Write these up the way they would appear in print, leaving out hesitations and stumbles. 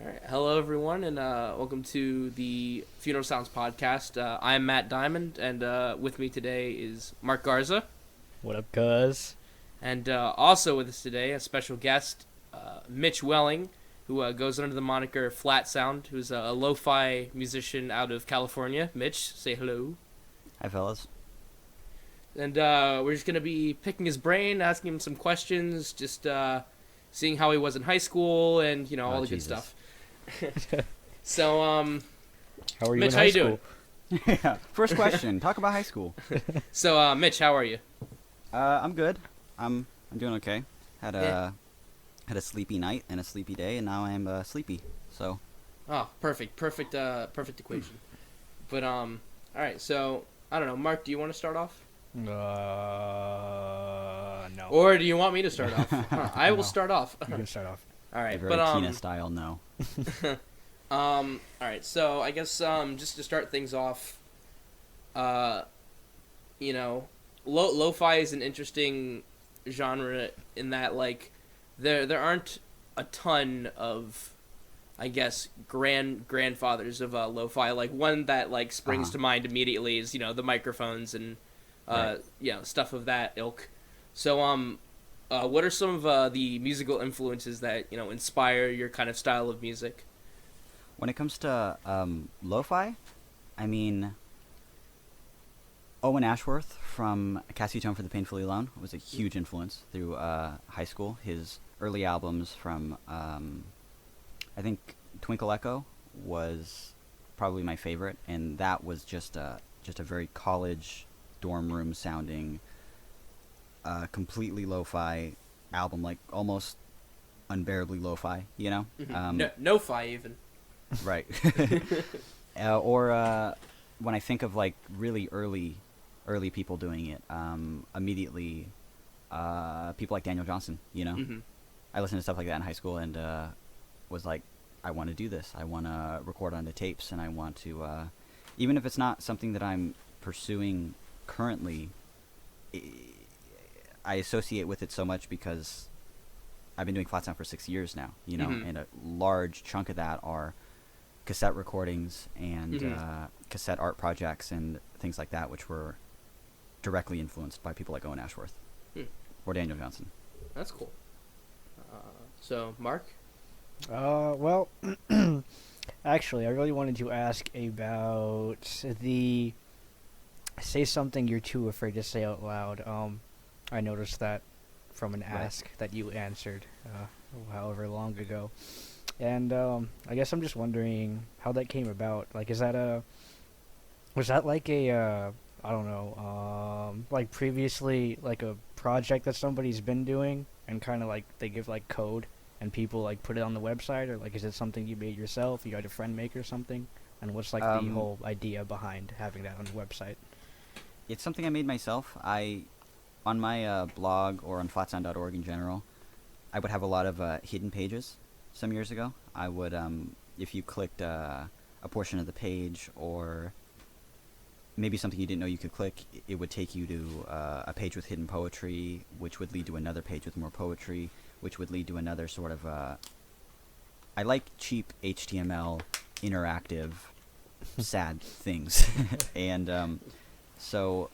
right. Hello, everyone, and welcome to the Funeral Sounds podcast. I'm Matt Diamond, and with me today is Mark Garza. What up, cuz? And also with us today, a special guest, Mitch Welling, who goes under the moniker Flatsound, who's a lo-fi musician out of California. Mitch, say hello. Hi, fellas. And we're just going to be picking his brain, asking him some questions, just seeing how he was in high school, and, all the Jesus. good stuff. So, How are you Mitch, in how high you school? doing? Yeah. First question. Talk about high school. So, Mitch, how are you? I'm good. I'm doing okay. Had a Yeah. had a sleepy night and a sleepy day, and now I'm sleepy. So Oh, perfect equation. But all right. So I don't know, Mark. Do you want to start off, No. or do you want me to start off? I will No. start off. You can start off. All a right. very But Tina style, no. all right. So I guess just to start things off, you know, lo-fi is an interesting genre in that there aren't a ton of, I guess, grandfathers of lo-fi. Like one that springs to mind immediately is the microphones and Right. stuff of that ilk. So what are some of the musical influences that inspire your kind of style of music? When it comes to lo-fi, I mean, Owen Ashworth from Cassie Tone for the Painfully Alone was a huge influence through high school. His early albums from, I think, Twinkle Echo was probably my favorite, and that was just a very college dorm room sounding, completely lo-fi album, like almost unbearably lo-fi, you know? No-fi even. Right. Or when I think of like really early people doing it, immediately people like Daniel Johnson, you know? Mm-hmm. I listened to stuff like that in high school and was like, I want to do this. I want to record onto tapes, and I want to, even if it's not something that I'm pursuing currently, I associate with it so much because I've been doing Flatsound for 6 years now, you know, Mhm. and a large chunk of that are cassette recordings and Mhm. cassette art projects and things like that, which were directly influenced by people like Owen Ashworth or Daniel Johnson. That's cool. So, Mark? Well, actually, I really wanted to ask about the say something you're too afraid to say out loud. I noticed that from an Right. ask that you answered, however long ago. And I guess I'm just wondering how that came about. Like, was that like a, I don't know, like previously like a project that somebody's been doing, and kind of like they give like code and people like put it on the website, or like is it something you made yourself? You had a friend make or something? And what's like the whole idea behind having that on the website? It's something I made myself. On my blog or on flatsound.org in general, I would have a lot of hidden pages. Some years ago, I would, if you clicked a portion of the page or maybe something you didn't know you could click, it would take you to a page with hidden poetry, which would lead to another page with more poetry, which would lead to another sort of, I like cheap HTML, interactive, sad things. And so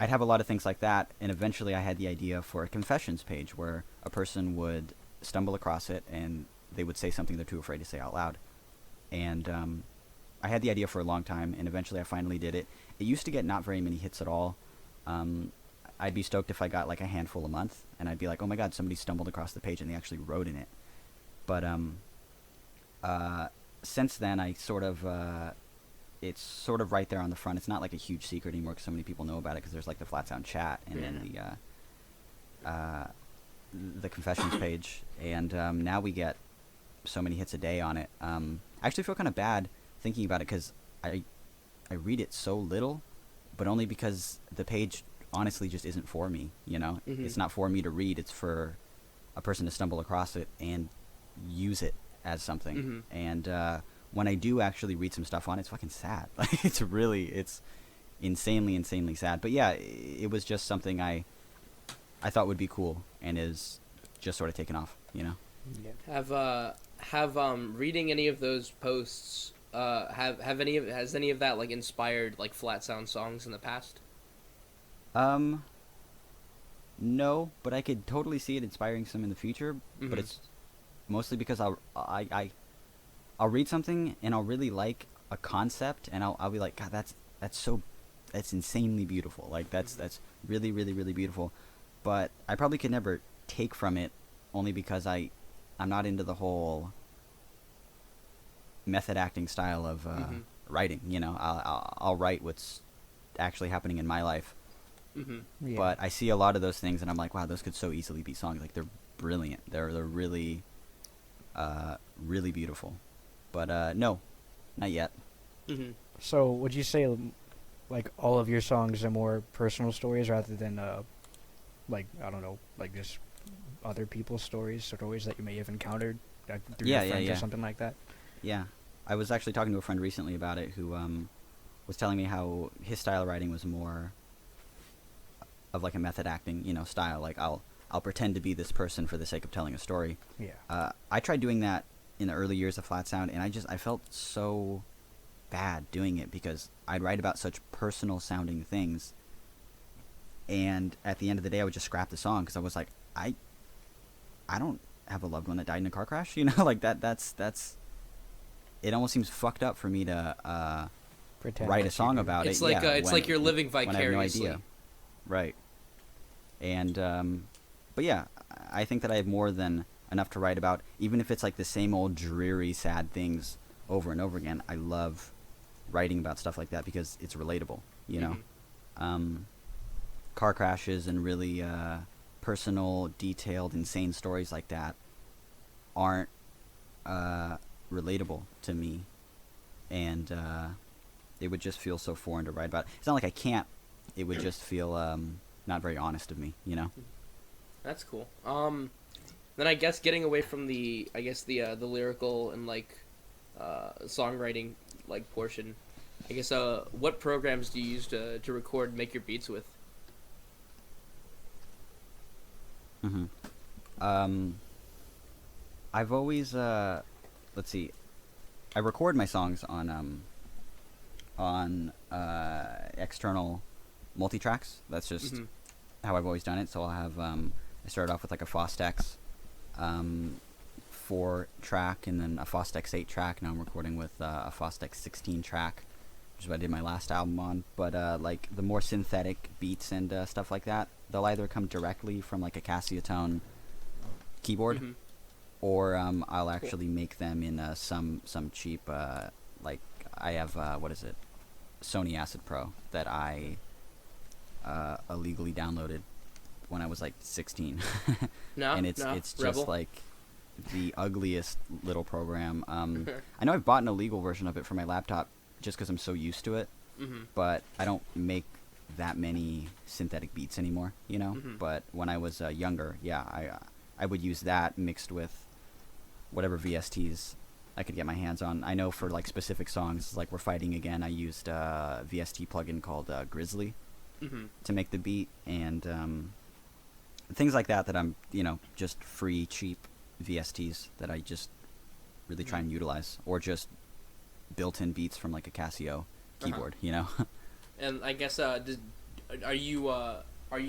I'd have a lot of things like that, and eventually I had the idea for a confessions page where a person would stumble across it and they would say something they're too afraid to say out loud. And I had the idea for a long time, and eventually I finally did it. It used to get not very many hits at all. I'd be stoked if I got like a handful a month, and I'd be like, oh my god, somebody stumbled across the page and they actually wrote in it. But since then, I sort of it's sort of right there on the front. It's not like a huge secret anymore because so many people know about it, because there's like the Flatsound chat and then the confessions page, and now we get so many hits a day on it. I actually feel kind of bad thinking about it because I read it so little, but only because the page honestly just isn't for me, you know? Mhm. It's not for me to read, it's for a person to stumble across it and use it as something. Mhm. And when I do actually read some stuff on it, it's fucking sad. Like, it's insanely sad. But yeah, it was just something I thought would be cool and is just sort of taken off, you know? Yeah. have reading any of those posts have any of has any of that like inspired like flat sound songs in the past? Um, no, but I could totally see it inspiring some in the future. Mm-hmm. But it's mostly because I'll read something and I'll really like a concept, and I'll be like, God, that's insanely beautiful. Like that's really really really beautiful. But I probably could never take from it, only because I'm not into the whole method acting style of writing. You know, I'll write what's actually happening in my life. Mm-hmm. Yeah. But I see a lot of those things, and I'm like, wow, those could so easily be songs. Like they're brilliant. They're really, really beautiful. But no, not yet. Mm-hmm. So would you say like all of your songs are more personal stories rather than like I don't know, like just other people's stories that you may have encountered like, through Yeah, your yeah, friends yeah. or something like that? Yeah, I was actually talking to a friend recently about it who was telling me how his style of writing was more of like a method acting, style. Like I'll pretend to be this person for the sake of telling a story. Yeah. I tried doing that in the early years of Flatsound, and I felt so bad doing it because I'd write about such personal sounding things, and at the end of the day, I would just scrap the song because I was like, I don't have a loved one that died in a car crash, like that's it almost seems fucked up for me to Pretend write like a you song do. about It's it. like Yeah, it's like you're living when I have no vicariously. idea. Right. And but yeah, I think that I have more than enough to write about, even if it's like the same old dreary sad things over and over again. I love writing about stuff like that because it's relatable, car crashes and really personal, detailed, insane stories like that aren't relatable to me, and it would just feel so foreign to write about. It's not like I can't. It would just feel not very honest of me. That's cool. Then I guess getting away from the the lyrical and like songwriting like portion, I guess what programs do you use to record and make your beats with? Mm-hmm. I've always let's see. I record my songs on external multi-tracks. That's just Mm-hmm. how I've always done it. So I'll have I started off with like a Fostex 4-track and then a Fostex 8-track. Now I'm recording with a Fostex 16-track, which is what I did my last album on. But like the more synthetic beats and stuff like that, they'll either come directly from like a Casio tone keyboard, Mm-hmm. or I'll actually make them in some cheap like I have what is it, Sony Acid Pro that I illegally downloaded when I was like 16. No, And it's no, just Rebel. like the ugliest little program. I know I've bought an illegal version of it for my laptop just because I'm so used to it, Mm-hmm. but I don't make that many synthetic beats anymore, Mm-hmm. But when I was younger, yeah, I would use that mixed with whatever VSTs I could get my hands on. I know for like specific songs, like We're Fighting Again, I used a VST plugin called Grizzly Mm-hmm. to make the beat, and things like that I'm, just free, cheap VSTs that I just really try and utilize, or just built-in beats from like a Casio keyboard, And I guess are you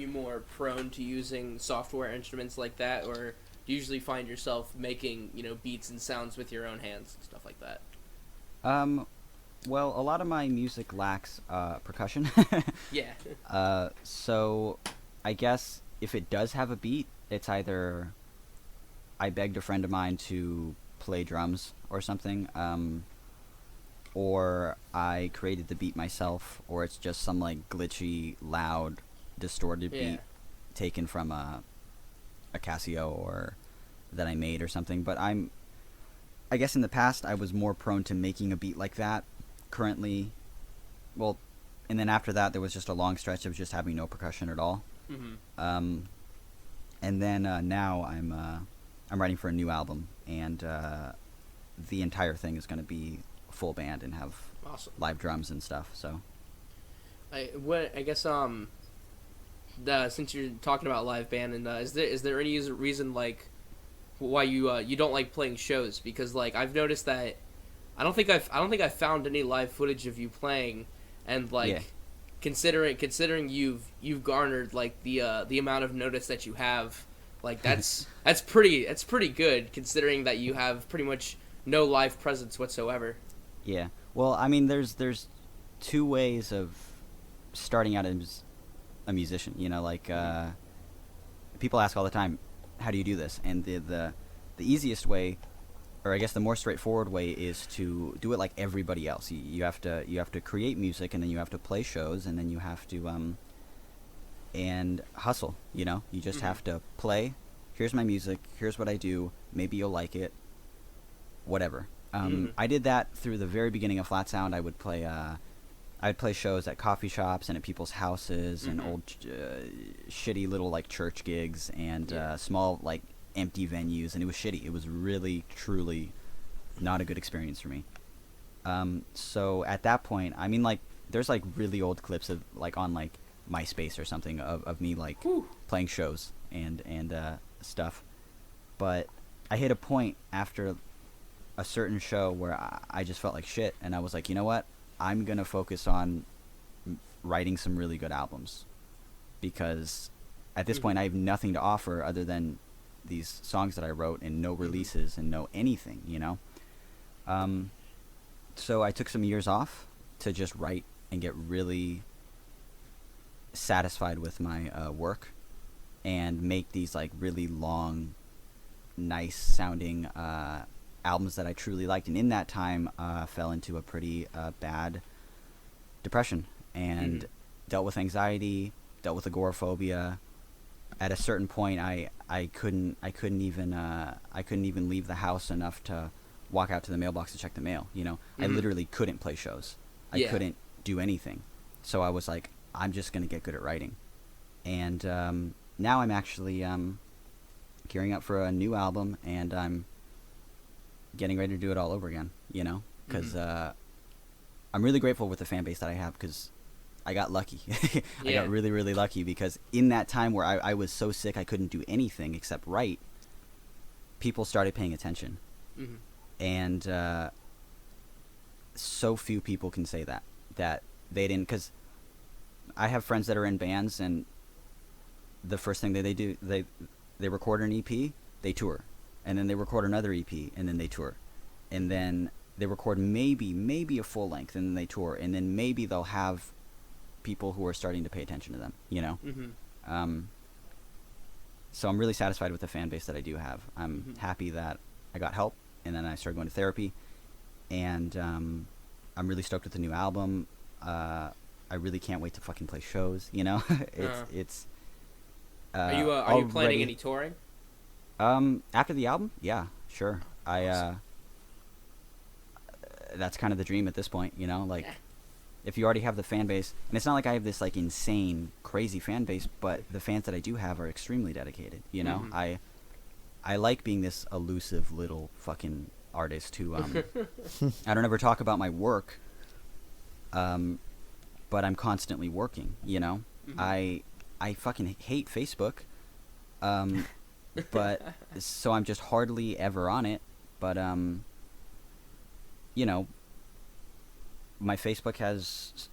more prone to using software instruments like that, or do you usually find yourself making beats and sounds with your own hands and stuff like that? Well, a lot of my music lacks percussion. Yeah. So I guess if it does have a beat, it's either I begged a friend of mine to play drums or something, or I created the beat myself, or it's just some like glitchy, loud, distorted Yeah. beat taken from a Casio or that I made or something. But I guess in the past I was more prone to making a beat like that. Currently, well, and then after that there was just a long stretch of just having no percussion at all. Mm-hmm. And then now I'm writing for a new album, and the entire thing is going to be full band and have Awesome. live drums and stuff. So I guess since you're talking about live band, and is there any reason like why you don't like playing shows, because like I've noticed that I don't think I've found any live footage of you playing, and like Yeah. considering you've garnered like the amount of notice that you have, like that's pretty good, considering that you have pretty much no live presence whatsoever. Yeah. Well, I mean, there's two ways of starting out as a musician. You know, like people ask all the time, "How do you do this?" And the easiest way, or I guess the more straightforward way, is to do it like everybody else. You have to create music, and then you have to play shows, and then you have to and hustle. You know, you just have to play. Here's my music. Here's what I do. Maybe you'll like it. Whatever. I did that through the very beginning of Flatsound. I'd play shows at coffee shops and at people's houses and old shitty little like church gigs and small like empty venues, and it was shitty. It was really truly not a good experience for me. So at that point, I mean, like, there's like really old clips of like on like MySpace or something of me like playing shows and stuff, but I hit a point after a certain show where I just felt like shit, and I was like, you know what, I'm gonna focus on writing some really good albums, because at this point I have nothing to offer other than these songs that I wrote and no releases and no anything, you know. So I took some years off to just write and get really satisfied with my work and make these like really long, nice sounding albums that I truly liked. And in that time, fell into a pretty bad depression and dealt with anxiety, dealt with agoraphobia. At a certain point, I couldn't even leave the house enough to walk out to the mailbox to check the mail. You know, I literally couldn't play shows. I couldn't do anything. So I was like, I'm just gonna get good at writing. And now I'm actually gearing up for a new album, and I'm getting ready to do it all over again, you know, because I'm really grateful with the fan base that I have, because I got lucky. I got really, really lucky, because in that time where I was so sick I couldn't do anything except write, people started paying attention. And so few people can say that they didn't, because I have friends that are in bands, and the first thing that they do, they record an EP, they tour. And then they record another EP, and then they tour. And then they record maybe a full length, and then they tour. And then maybe they'll have people who are starting to pay attention to them, you know? So I'm really satisfied with the fan base that I do have. I'm happy that I got help, and then I started going to therapy. And I'm really stoked with the new album. I really can't wait to fucking play shows, you know? It's Are you planning any touring? After the album, yeah, sure. Awesome. That's kind of the dream at this point, you know, like if you already have the fan base, and it's not like I have this like insane, crazy fan base, but the fans that I do have are extremely dedicated, you know. I like being this elusive little fucking artist who, I don't ever talk about my work, but I'm constantly working, you know. I fucking hate Facebook, but so I'm just hardly ever on it. But you know, my Facebook has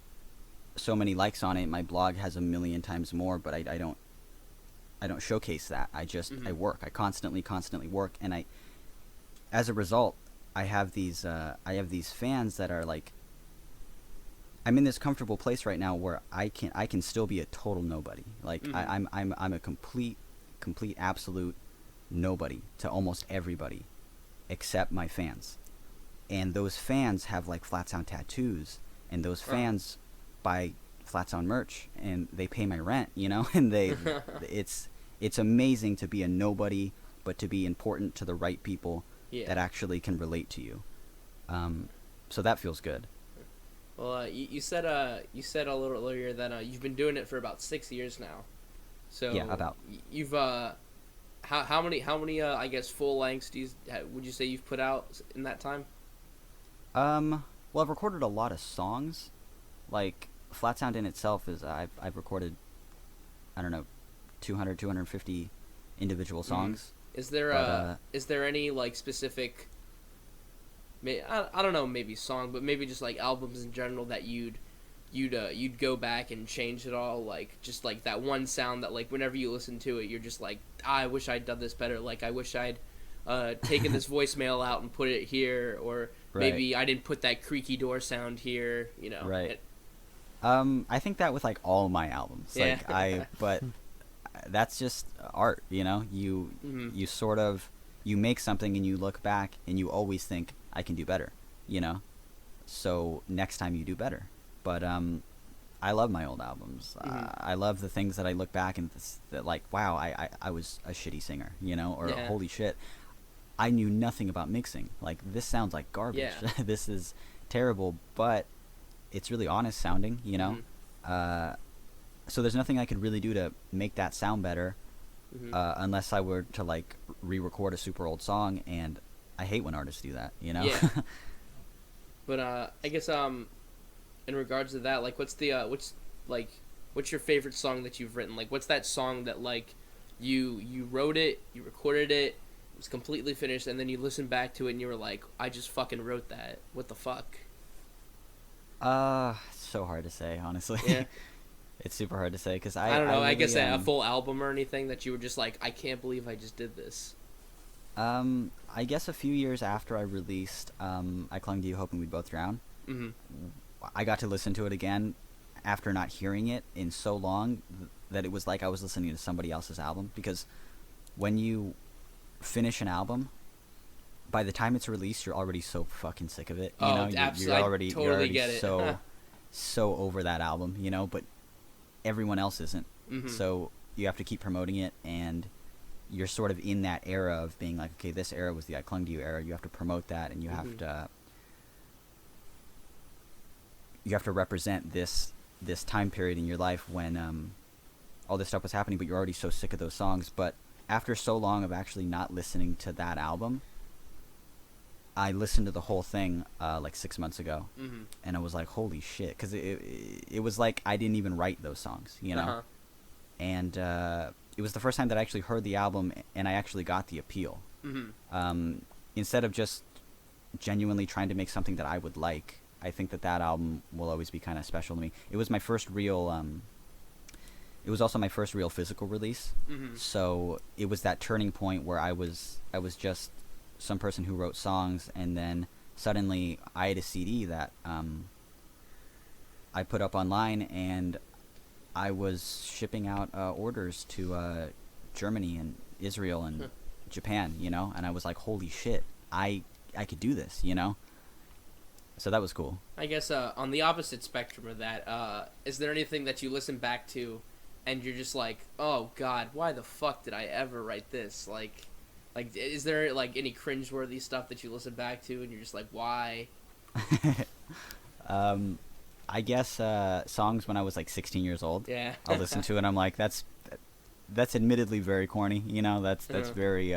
so many likes on it. My blog has 1 million times more, but I don't showcase that. I just I work. I constantly work, and as a result, I have these fans that are like, I'm in this comfortable place right now where I can still be a total nobody. Like I'm a complete absolute nobody to almost everybody except my fans. And those fans have like Flatsound tattoos, and those fans buy Flatsound merch, and they pay my rent, you know. And it's amazing to be a nobody, but to be important to the right people that actually can relate to you. So that feels good. Well, you said a little earlier that you've been doing it for about 6 years now. So yeah, about. You've how many I guess full lengths would you say you've put out in that time? Well, I've recorded a lot of songs. Like Flatsound in itself is I've recorded, I don't know, 250 individual songs. Is there any like specific, I don't know, maybe song, but maybe just like albums in general that you'd go back and change it all, like just like that one sound that like whenever you listen to it you're just like, I wish I'd done this better, like I wish I'd taken this voicemail out and put it here, or Right. maybe I didn't put that creaky door sound here, you know. Right. I think that with like all my albums, Yeah. but that's just art, you know. Mhm. You sort of you make something and you look back and you always think I can do better, you know. So next time you do better. But I love my old albums. Mhm. I love the things that I look back and that like, wow, I was a shitty singer, you know, or Yeah. holy shit, I knew nothing about mixing. Like this sounds like garbage. Yeah. This is terrible, but it's really honest sounding, you know. Mhm. So there's nothing I could really do to make that sound better, Mhm. unless I were to like re-record a super old song, and I hate when artists do that, you know. Yeah. But I guess in regards to that, like what's your favorite song that you've written? Like what's that song that like you wrote it, you recorded it, it was completely finished, and then you listened back to it and you were like, I just fucking wrote that. What the fuck? So hard to say, honestly. Yeah. It's super hard to say because I don't know. I really, guess a full album or anything that you were just like, I can't believe I just did this. I guess a few years after I released I Clung to You Hoping We'd Both Drown, Mhm. I got to listen to it again after not hearing it in so long that it was like I was listening to somebody else's album, because when you finish an album, by the time it's released, you're already so fucking sick of it. You know, absolutely. you're I already totally get it. so over that album, you know, but everyone else isn't. Mhm. So you have to keep promoting it, and you're sort of in that era of being like, okay, this era was the I Clung to You era. You have to promote that, and you have to represent this time period in your life when all this stuff was happening, but you're already so sick of those songs. But after so long of actually not listening to that album, I listened to the whole thing like 6 months ago, Mhm. and I was like, holy shit, because it was like I didn't even write those songs, you know. Uh-huh. And it was the first time that I actually heard the album, and I actually got the appeal. Mhm. Instead of just genuinely trying to make something that I would like, I think that album will always be kind of special to me. It was my first real it was also my first real physical release. Mhm. So it was that turning point where I was just some person who wrote songs, and then suddenly I had a CD that I put up online, and I was shipping out orders to Germany and Israel and Japan, you know, and I was like, holy shit, I could do this, you know. So that was cool. I guess on the opposite spectrum of that, is there anything that you listen back to and you're just like, oh god, why the fuck did I ever write this? Like is there like any cringeworthy stuff that you listen back to and you're just like, why? I guess songs when I was like 16 years old. Yeah. I'll listen to it and I'm like, that's admittedly very corny, you know. That's Yeah. very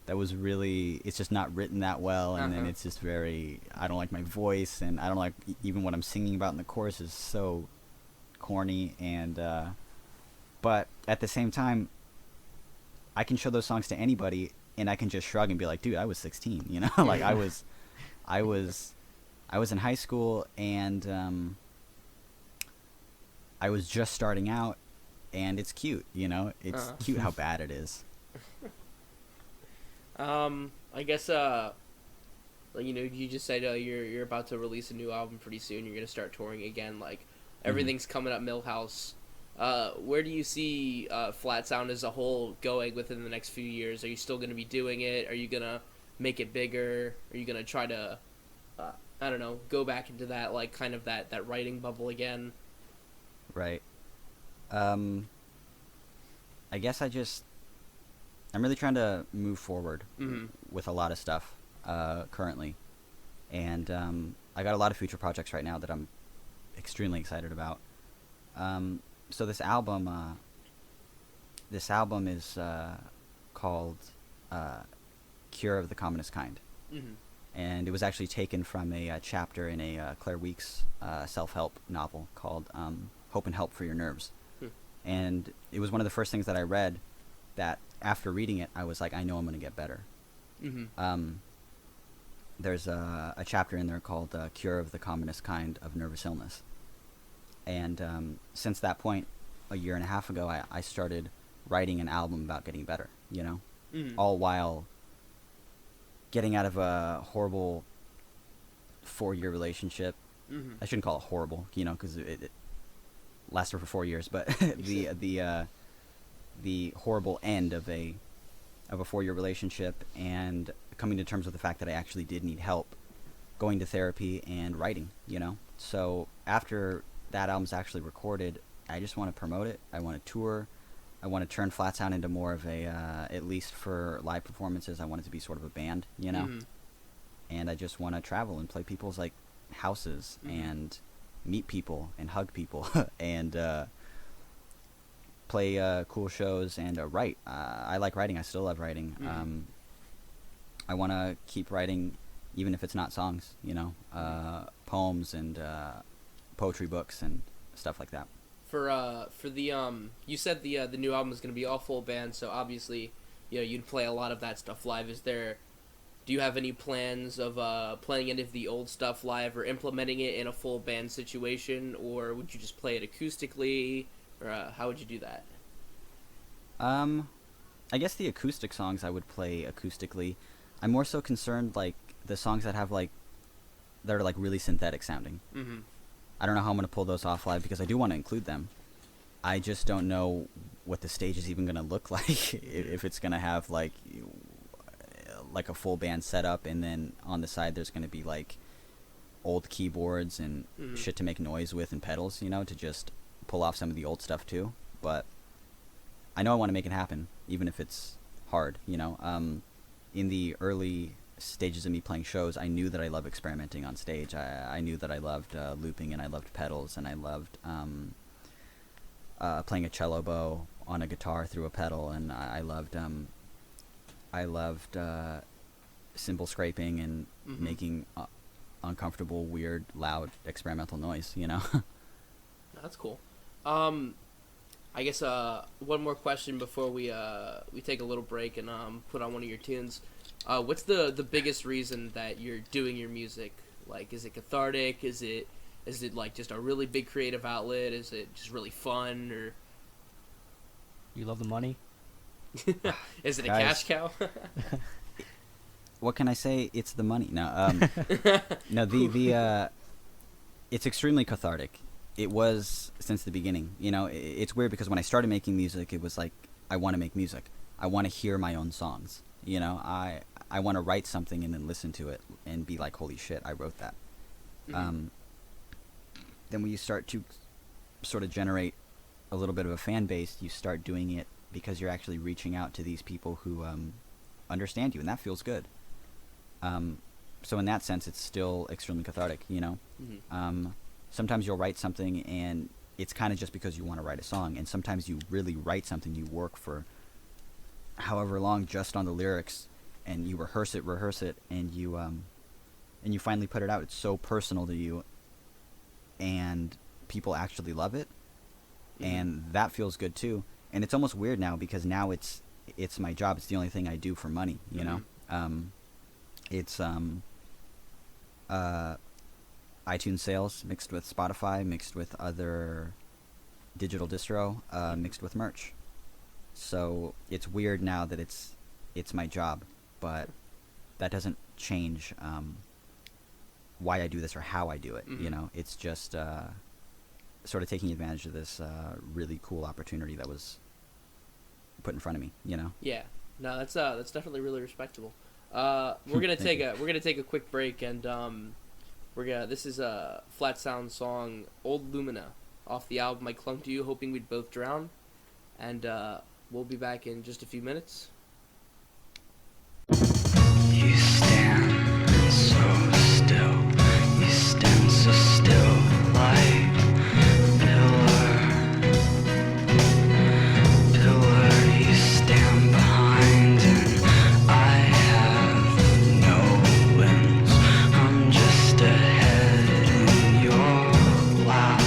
that was really, it's just not written that well, and then Uh-huh. it's just very, I don't like my voice, and I don't like even what I'm singing about in the chorus is so corny, and but at the same time, I can show those songs to anybody and I can just shrug and be like, dude, I was 16, you know. Like I was in high school, and I was just starting out, and it's cute, you know. It's Uh-huh. cute how bad it is. I guess like, you know, you just said you're about to release a new album pretty soon. You're gonna start touring again. Like everything's coming up Millhouse. Where do you see Flatsound as a whole going within the next few years? Are you still gonna be doing it? Are you gonna make it bigger? Are you gonna try to I don't know, go back into that like kind of that writing bubble again? Right. I guess I'm really trying to move forward Mm-hmm. with a lot of stuff currently, and I got a lot of future projects right now that I'm extremely excited about. So this album is called "Cure of the Commonest Kind," Mm-hmm. and it was actually taken from a chapter in a Claire Weeks self-help novel called "Hope and Help for Your Nerves," and it was one of the first things that I read that after reading it, I was like, I know I'm going to get better. Mm-hmm. There's a chapter in there called Cure of the Commonest Kind of Nervous Illness. And since that point, a year and a half ago, I started writing an album about getting better, you know? Mm-hmm. All while getting out of a horrible 4-year relationship. Mm-hmm. I shouldn't call it horrible, you know, because it lasted for 4 years, but the horrible end of a 4-year relationship, and coming to terms with the fact that I actually did need help, going to therapy and writing, you know? So after that album's actually recorded, I just want to promote it. I want to tour. I want to turn Flatsound into more of a, at least for live performances, I want it to be sort of a band, you know? Mm-hmm. And I just want to travel and play people's, like, houses and meet people and hug people and play cool shows and write. I like writing. I still love writing. Mm-hmm. I want to keep writing, even if it's not songs, you know, poems and poetry books and stuff like that. For the you said the new album is going to be all full band, so obviously, you know, you'd play a lot of that stuff live. Do you have any plans of playing any of the old stuff live or implementing it in a full band situation, or would you just play it acoustically, or how would you do that? I guess the acoustic songs I would play acoustically. I'm more so concerned, like, the songs that have, like, that are, like, really synthetic sounding. Mm-hmm. I don't know how I'm going to pull those off live, because I do want to include them. I just don't know what the stage is even going to look like, if it's going to have, like a full band setup, and then on the side there's going to be, like, old keyboards and shit to make noise with and pedals, you know, to just pull off some of the old stuff too. But I know I want to make it happen, even if it's hard, you know. In the early stages of me playing shows, I knew that I loved experimenting on stage. I knew that I loved looping, and I loved pedals, and I loved playing a cello bow on a guitar through a pedal, and I loved cymbal scraping and making uncomfortable, weird, loud, experimental noise, you know? That's cool. I guess one more question before we take a little break and put on one of your tunes. What's the biggest reason that you're doing your music? Like, is it cathartic? Is it like just a really big creative outlet? Is it just really fun? Or You love the money? is it a Guys. cash cow? What can I say? It's the money. No, no. The it's extremely cathartic. It was since the beginning. You know, it's weird because when I started making music, it was like, I want to make music. I want to hear my own songs. You know, I want to write something and then listen to it and be like, holy shit, I wrote that. Then when you start to sort of generate a little bit of a fan base, you start doing it because you're actually reaching out to these people who understand you, and that feels good. So in that sense, it's still extremely cathartic, you know? Sometimes you'll write something and it's kind of just because you want to write a song, and sometimes you really write something, you work for however long just on the lyrics, and you rehearse it, and you finally put it out. It's so personal to you, and people actually love it, and that feels good too. And it's almost weird now because now it's my job. It's the only thing I do for money, you know? It's iTunes sales mixed with Spotify, mixed with other digital distro, mixed with merch. So it's weird now that it's my job, but that doesn't change why I do this or how I do it. You know, it's just sort of taking advantage of this really cool opportunity that was put in front of me. You know? Yeah. No, that's definitely really respectable. We're gonna take a quick break, and this is a Flatsound song, Old Lumina, off the album I Clung to You, Hoping We'd Both Drown, and we'll be back in just a few minutes. You stand so still, you stand so still like pillar you stand behind, and I have no limbs, I'm just a head in your lap.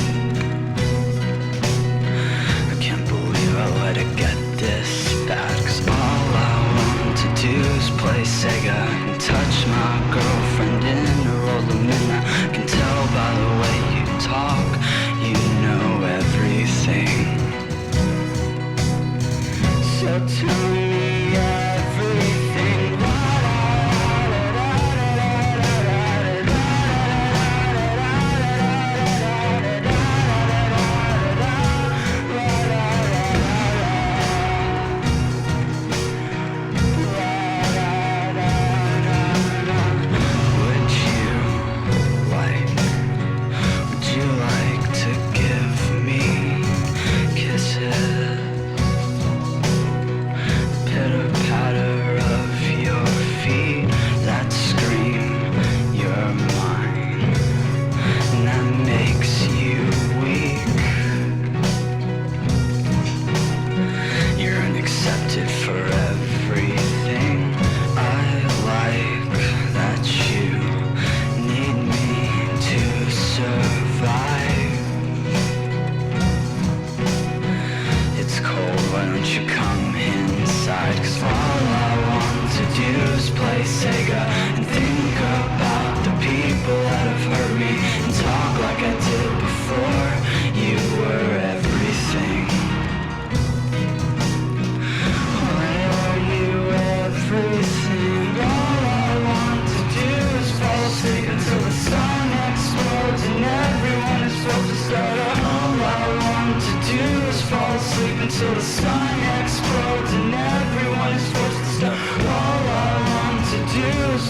I can't believe I let it get this bad, 'cause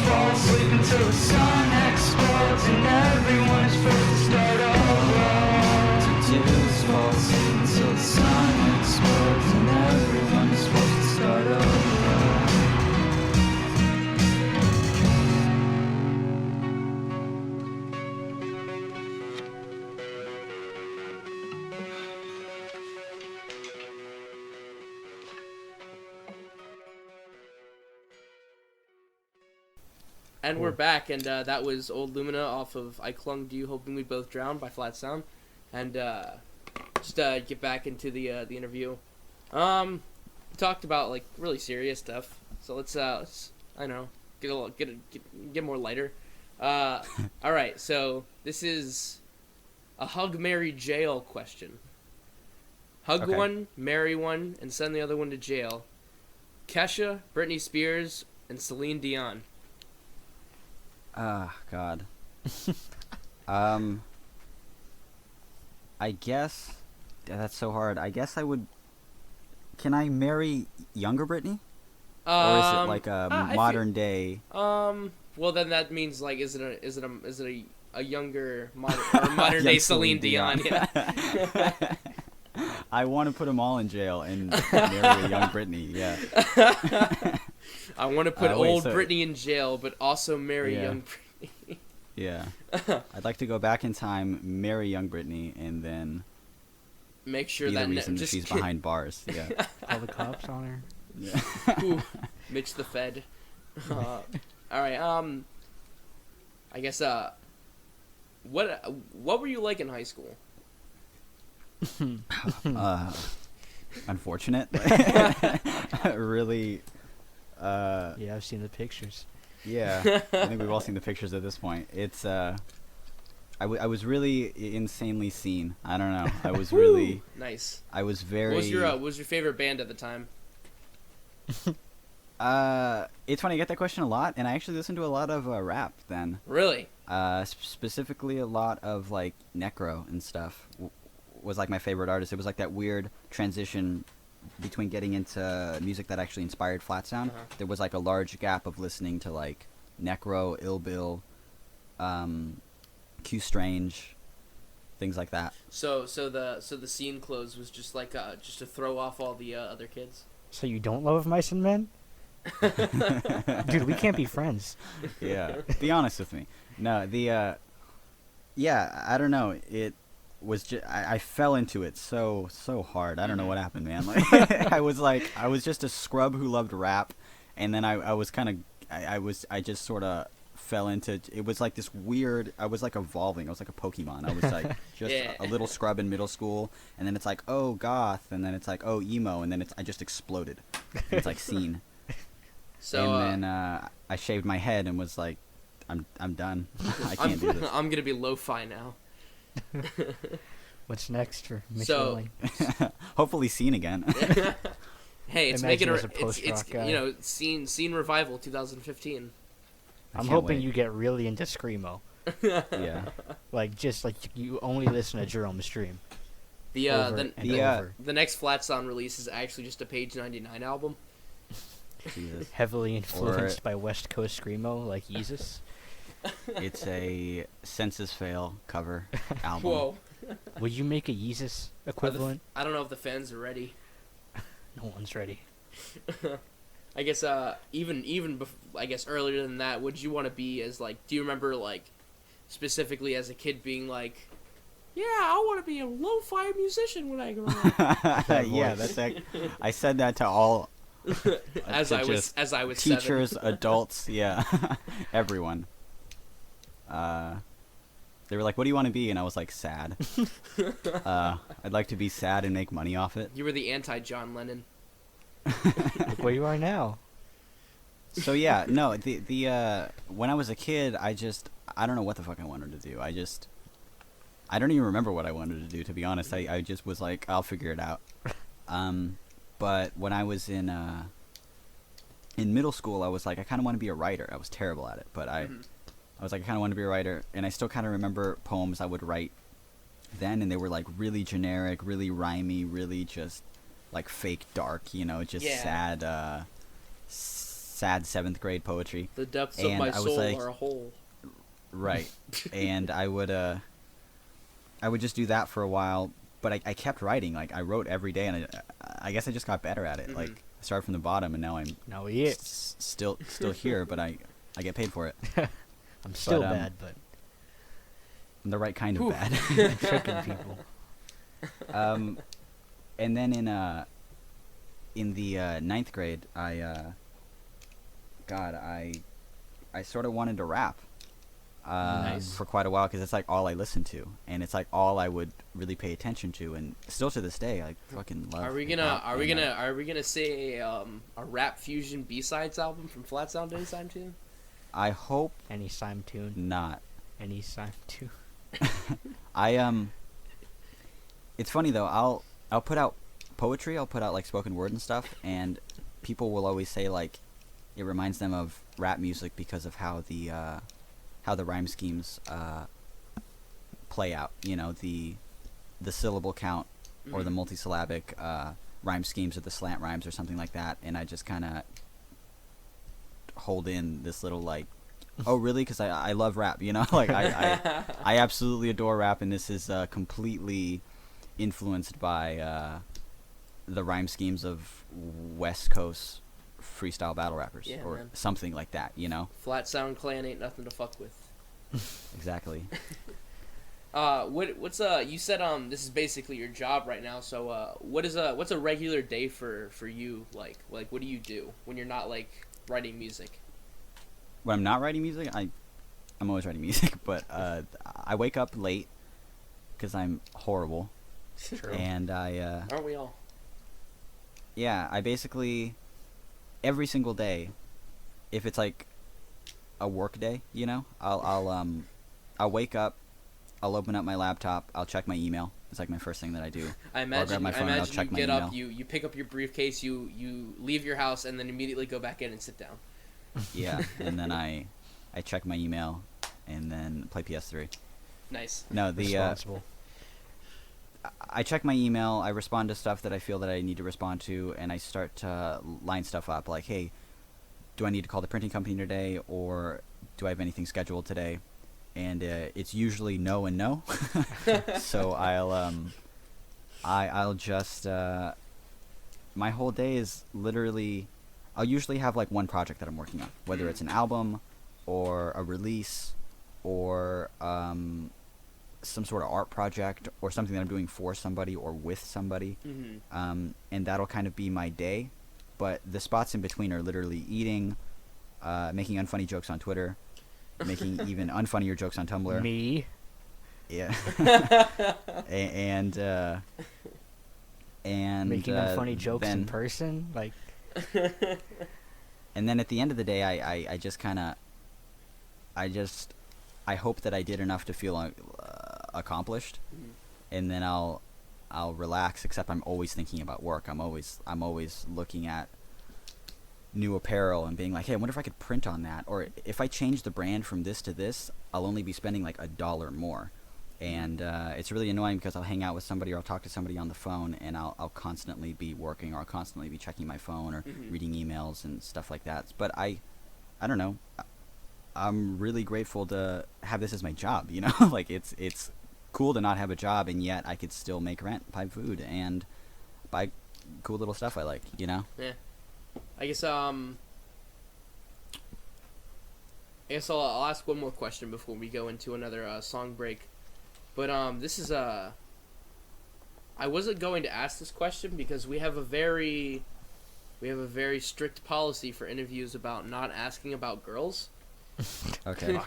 fall asleep until the sun explodes and everyone is forced to start over. To do is fall asleep until the sun explodes and everyone is forced to start over. And we're back, and that was Old Lumina off of I Clung to You Hoping We Both Drown by Flatsound. And just get back into the interview. We talked about like really serious stuff, so let's I don't know, get more lighter. All right, so this is a hug, marry, jail question. Hug Okay. one, marry one, and send the other one to jail. Kesha, Britney Spears, and Celine Dion. Ah, God. I guess that's so hard. I guess I would. Can I marry younger Britney, or is it like a modern day? Well, then that means like, is it a younger modern day Young Celine Dion? Yeah. I want to put them all in jail and marry a young Britney. Yeah. I want to put Wait, old so- Britney in jail, but also marry Yeah. young Britney. Yeah. I'd like to go back in time, marry young Britney, and then Make sure be that the reason that just she's behind bars. Yeah. Call the cops on her. Yeah. Ooh, Mitch the Fed. All right. I guess. What were you like in high school? Unfortunate. Really. Yeah, I've seen the pictures. Yeah. I think we've all seen the pictures at this point. It's I was really insanely seen. I don't know. I was really. Nice. I was very. What was your favorite band at the time? It's funny, I get that question a lot, and I actually listened to a lot of rap then. Really? Specifically a lot of like Necro and stuff was like my favorite artist. It was like that weird transition between getting into music that actually inspired Flatsound. Uh-huh. There was like a large gap of listening to like Necro, Ill Bill, Q Strange, things like that. So the scene close was just like just to throw off all the other kids. So you don't love Mice and Men? Dude, we can't be friends. Yeah, be honest with me. No, yeah, I don't know. It was just I fell into it so hard. I don't know what happened, man. Like, I was just a scrub who loved rap, and then I was kind of I just sort of fell into it. Was like this weird. I was like evolving. I was like a Pokemon. I was like just Yeah. a little scrub in middle school, and then it's like, oh, goth, and then it's like, oh, emo, and then I just exploded. It's like scene. So And then I shaved my head and was like, I'm done. I can't do this. I'm gonna be lo-fi now. What's next for Mitch So- Welling? Hopefully seen again. Hey, it's Imagine making as a it's post-rock guy. you know scene revival 2015. I I'm can't hoping wait. you get really into Screamo. Yeah. Like, just like you only listen to Jerome Stream. The Over the and the, over. the next Flatsound release is actually just a Page 99 album. Jesus. Heavily influenced by West Coast Screamo, like Yeezus. It's a census fail cover album. Whoa. Would you make a Yeezus equivalent? I don't know if the fans are ready. No one's ready. I guess I guess earlier than that, would you want to be as like? Do you remember like specifically as a kid being like, yeah, I want to be a lo-fi musician when I grow up. Yeah, voice. I said that to all as to I was just as I was teachers, 7. adults, yeah, everyone. They were like, "What do you want to be?" And I was like, "Sad." I'd like to be sad and make money off it. You were the anti-John Lennon. Look where you are now. So yeah, no, the when I was a kid, I don't know what the fuck I wanted to do. I don't even remember what I wanted to do, to be honest. I just was like, I'll figure it out. But when I was in middle school, I was like, I kind of want to be a writer. I was terrible at it, but I was like, I kind of want to be a writer, and I still kind of remember poems I would write then, and they were like really generic, really rhymey, really just like fake dark, just Yeah. sad sad 7th grade poetry. The depths of And my I was soul like- are a hole. Right. And I would just do that for a while, but I kept writing. Like, I wrote every day, and I guess I just got better at it. Mhm. Like, I started from the bottom, and now I'm No, yeah. still here, but I get paid for it. I'm still But, bad, but I'm the right kind of Whew. bad. I'm tricking people. And then in the 9th grade, I sort of wanted to rap Nice. for quite a while, because it's like all I listened to, and it's like all I would really pay attention to, and still to this day, I fucking love. Are we gonna say a rap fusion B-sides album from Flatsound anytime soon? I hope Any Sime tune. not. Any Sime tune. It's funny though. I'll put out poetry. I'll put out like spoken word and stuff, and people will always say like it reminds them of rap music because of how the rhyme schemes play out. You know, the syllable count or the multisyllabic rhyme schemes or the slant rhymes or something like that, and I just kind of hold in this little like, oh really? Because I love rap. You know, like I absolutely adore rap, and this is completely influenced by the rhyme schemes of West Coast freestyle battle rappers, Yeah, or man. something like that, you know? Flatsound clan ain't nothing to fuck with. Exactly. What's you said this is basically your job right now, so what's a regular day for you like what do you do when you're not like writing music? When I'm not writing music, I'm always writing music, but I wake up late because I'm horrible. True. And Aren't we all? yeah, I basically every single day, if it's like a work day, you know, I'll wake up, I'll open up my laptop, I'll check my email. It's like my first thing that I do. I imagine my phone and I'll you check my get up, email. you pick up your briefcase, you leave your house, and then immediately go back in and sit down. Yeah, and then I check my email and then play PS3. Nice. No, the Responsible. I check my email, I respond to stuff that I feel that I need to respond to, and I start to line stuff up like, hey, do I need to call the printing company today, or do I have anything scheduled today? And it's usually no and no. So I'll just my whole day is literally, I'll usually have like one project that I'm working on, whether it's an album or a release or some sort of art project or something that I'm doing for somebody or with somebody. Mm-hmm. And that'll kind of be my day. But the spots in between are literally eating, making unfunny jokes on Twitter, making even unfunnier jokes on Tumblr. Me. Yeah. and Making funny jokes in then, person. Like, and then at the end of the day, I just kind of, I hope that I did enough to feel accomplished, and then I'll relax. Except I'm always thinking about work. I'm always looking at new apparel and being like, hey, I wonder if I could print on that, or if I change the brand from this to this, I'll only be spending like $1 more. And it's really annoying because I'll hang out with somebody or I'll talk to somebody on the phone, and I'll constantly be working, or I'll constantly be checking my phone or reading emails and stuff like that. But I don't know. I'm really grateful to have this as my job, you know? Like, it's cool to not have a job, and yet I could still make rent, buy food, and buy cool little stuff I like, you know? Yeah. I guess I'll ask one more question before we go into another song break. But this is I wasn't going to ask this question because we have a very strict policy for interviews about not asking about girls. Okay.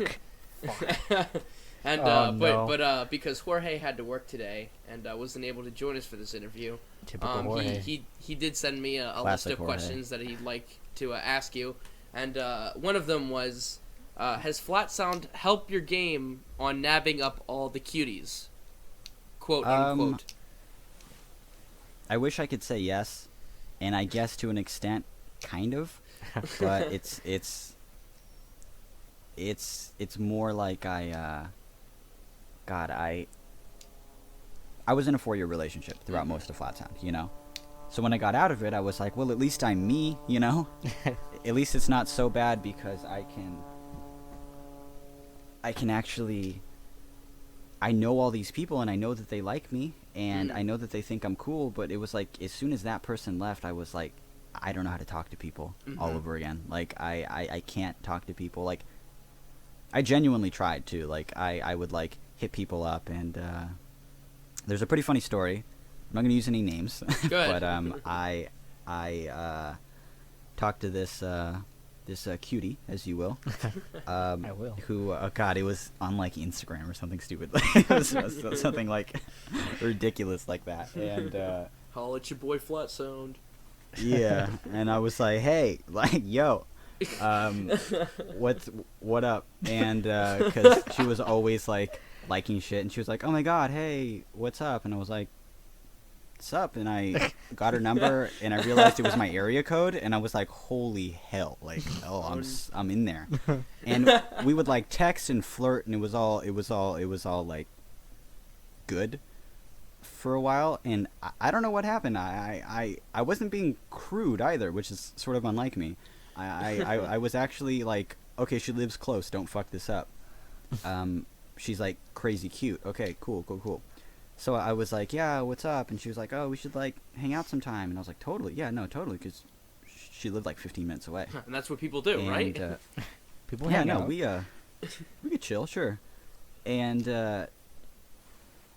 And no. but because Jorge had to work today and wasn't able to join us for this interview, typical Jorge. he did send me a list Classic of Jorge. questions that he'd like to ask you, and one of them was, has Flatsound helped your game on nabbing up all the cuties? Quote unquote. I wish I could say yes, and I guess to an extent, kind of, but it's more like I was in a 4-year relationship throughout most of Flatsound, you know, So when I got out of it, I was like, well, at least I'm me, you know? At least it's not so bad because I can actually, I know all these people and I know that they like me and I know that they think I'm cool, but it was like, as soon as that person left, I was like, I don't know how to talk to people all over again. Like, I can't talk to people. Like, I genuinely tried to. Like, I would, like, hit people up and, there's a pretty funny story. I'm not going to use any names. Good. But I talked to this cutie, as you will. I will. Who, God, it was on like Instagram or something stupid. It was something like ridiculous like that. And Holla at your boy Flatsound. yeah, and I was like, hey, like, yo, what up? And because she was always like liking shit, and she was like, oh my god, hey, what's up? And I was like, what's up? And I got her number and I realized it was my area code and I was like, holy hell, like, oh, I'm in there. And we would like text and flirt and it was all like good for a while. And I don't know what happened. I wasn't being crude either, which is sort of unlike me. I was actually like, okay, she lives close, don't fuck this up. She's like crazy cute. Okay, cool. So I was like, yeah, what's up? And she was like, oh, we should like hang out sometime. And I was like, totally. Yeah, no, totally. Because she lived like 15 minutes away. And that's what people do, and, right? People yeah, hang no, out. we could chill, sure. And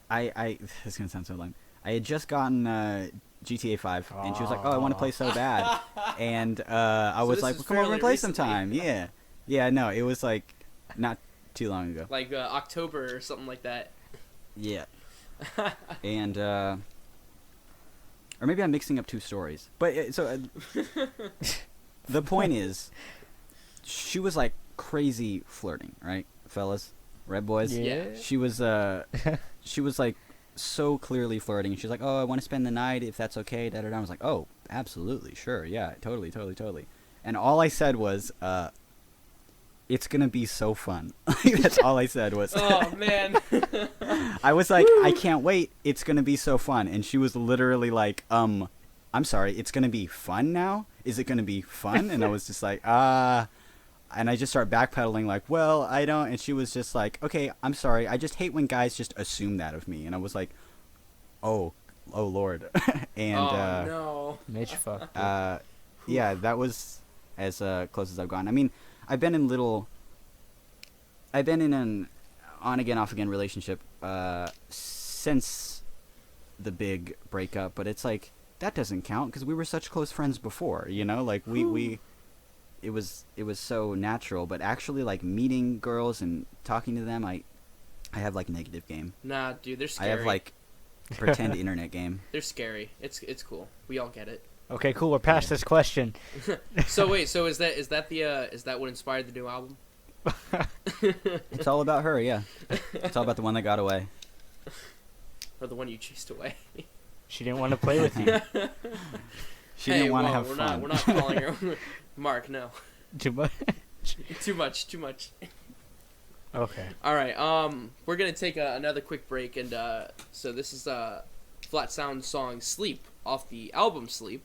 I this is gonna sound so lame. I had just gotten GTA 5, and she was like, oh, I want to play so bad. And I was this like, is well, come over fairly and play recently. sometime. Yeah, no, it was like not too long ago. Like October or something like that. Yeah. And or maybe I'm mixing up two stories. But the point is, she was like crazy flirting, right, fellas, red boys? Yeah. She was like so clearly flirting. She's like, oh, I want to spend the night if that's okay. Da da da. I was like, oh, absolutely, sure, yeah, totally. And all I said was, it's gonna be so fun. That's all I said was. Oh man. I was like, I can't wait. It's gonna be so fun. And she was literally like, I'm sorry. It's gonna be fun now. Is it gonna be fun? And I was just like, And I just started backpedaling like, well, I don't. And she was just like, okay, I'm sorry. I just hate when guys just assume that of me. And I was like, oh Lord. And oh no. Mitch fucked. yeah, that was as close as I've gone. I mean, I've been in an on again, off again relationship since the big breakup, but it's like that doesn't count because we were such close friends before, you know? Like it was so natural. But actually, like meeting girls and talking to them, I have like negative game. Nah, dude, they're scary. I have like pretend internet game. They're scary. It's cool. We all get it. Okay, cool. We're past this question. So wait, so is that what inspired the new album? It's all about her, yeah. It's all about the one that got away. Or the one you chased away? She didn't want to play with you. She didn't want to have we're fun. We're not calling her Mark. No. Too much. Too much. Okay. All right. We're gonna take another quick break, and so this is Flatsound song "Sleep" off the album "Sleep,"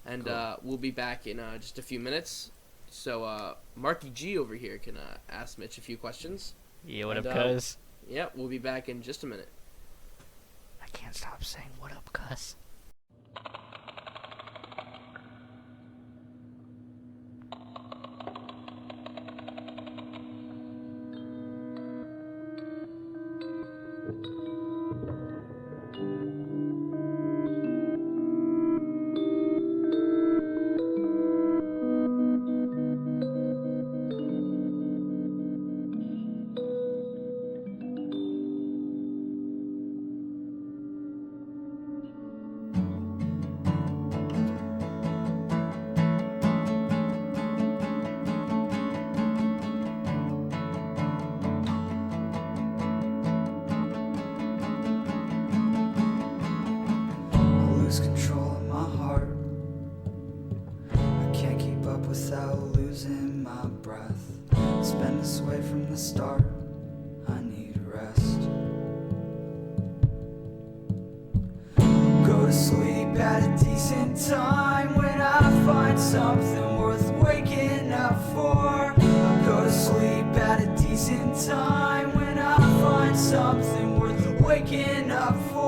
and Cool. we'll be back in just a few minutes. So Marky G over here can ask Mitch a few questions. Yeah, what And, up, cuz? Yeah, we'll be back in just a minute. I can't stop saying what up, cuz. I lose control of my heart. I can't keep up without losing my breath. It's been this way from the start. I need rest. Go to sleep at a decent decent time when I find something worth waking up for. I'll go to sleep at a decent time when I find something worth waking up for.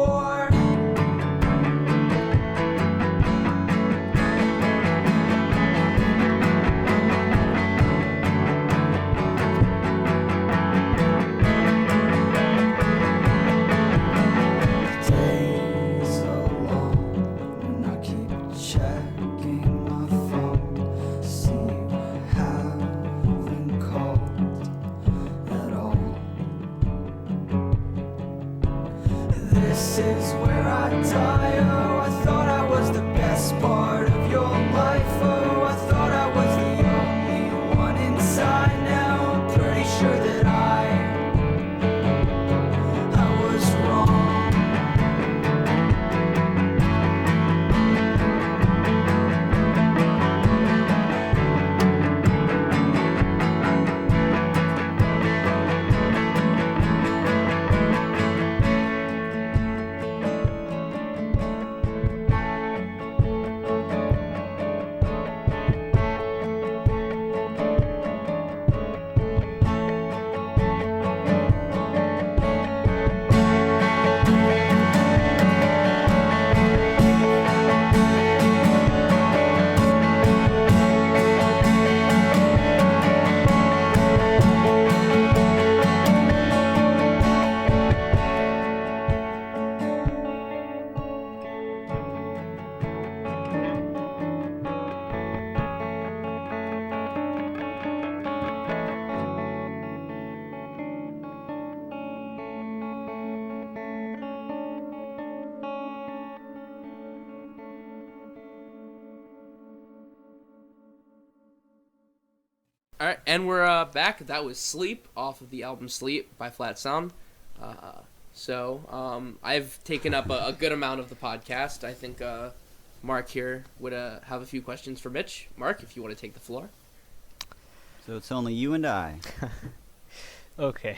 Days are long when I keep checking my phone. See you haven't called at all. This is where I die. Oh, I thought I was the best part of your life. Oh, I thought I was the only one inside. Now I'm pretty sure that I was wrong. All right, and we're back. That was "Sleep" off of the album "Sleep" by Flatsound. I've taken up a good amount of the podcast. I think Mark here would have a few questions for Mitch. Mark, if you want to take the floor. So it's only you and I. Okay.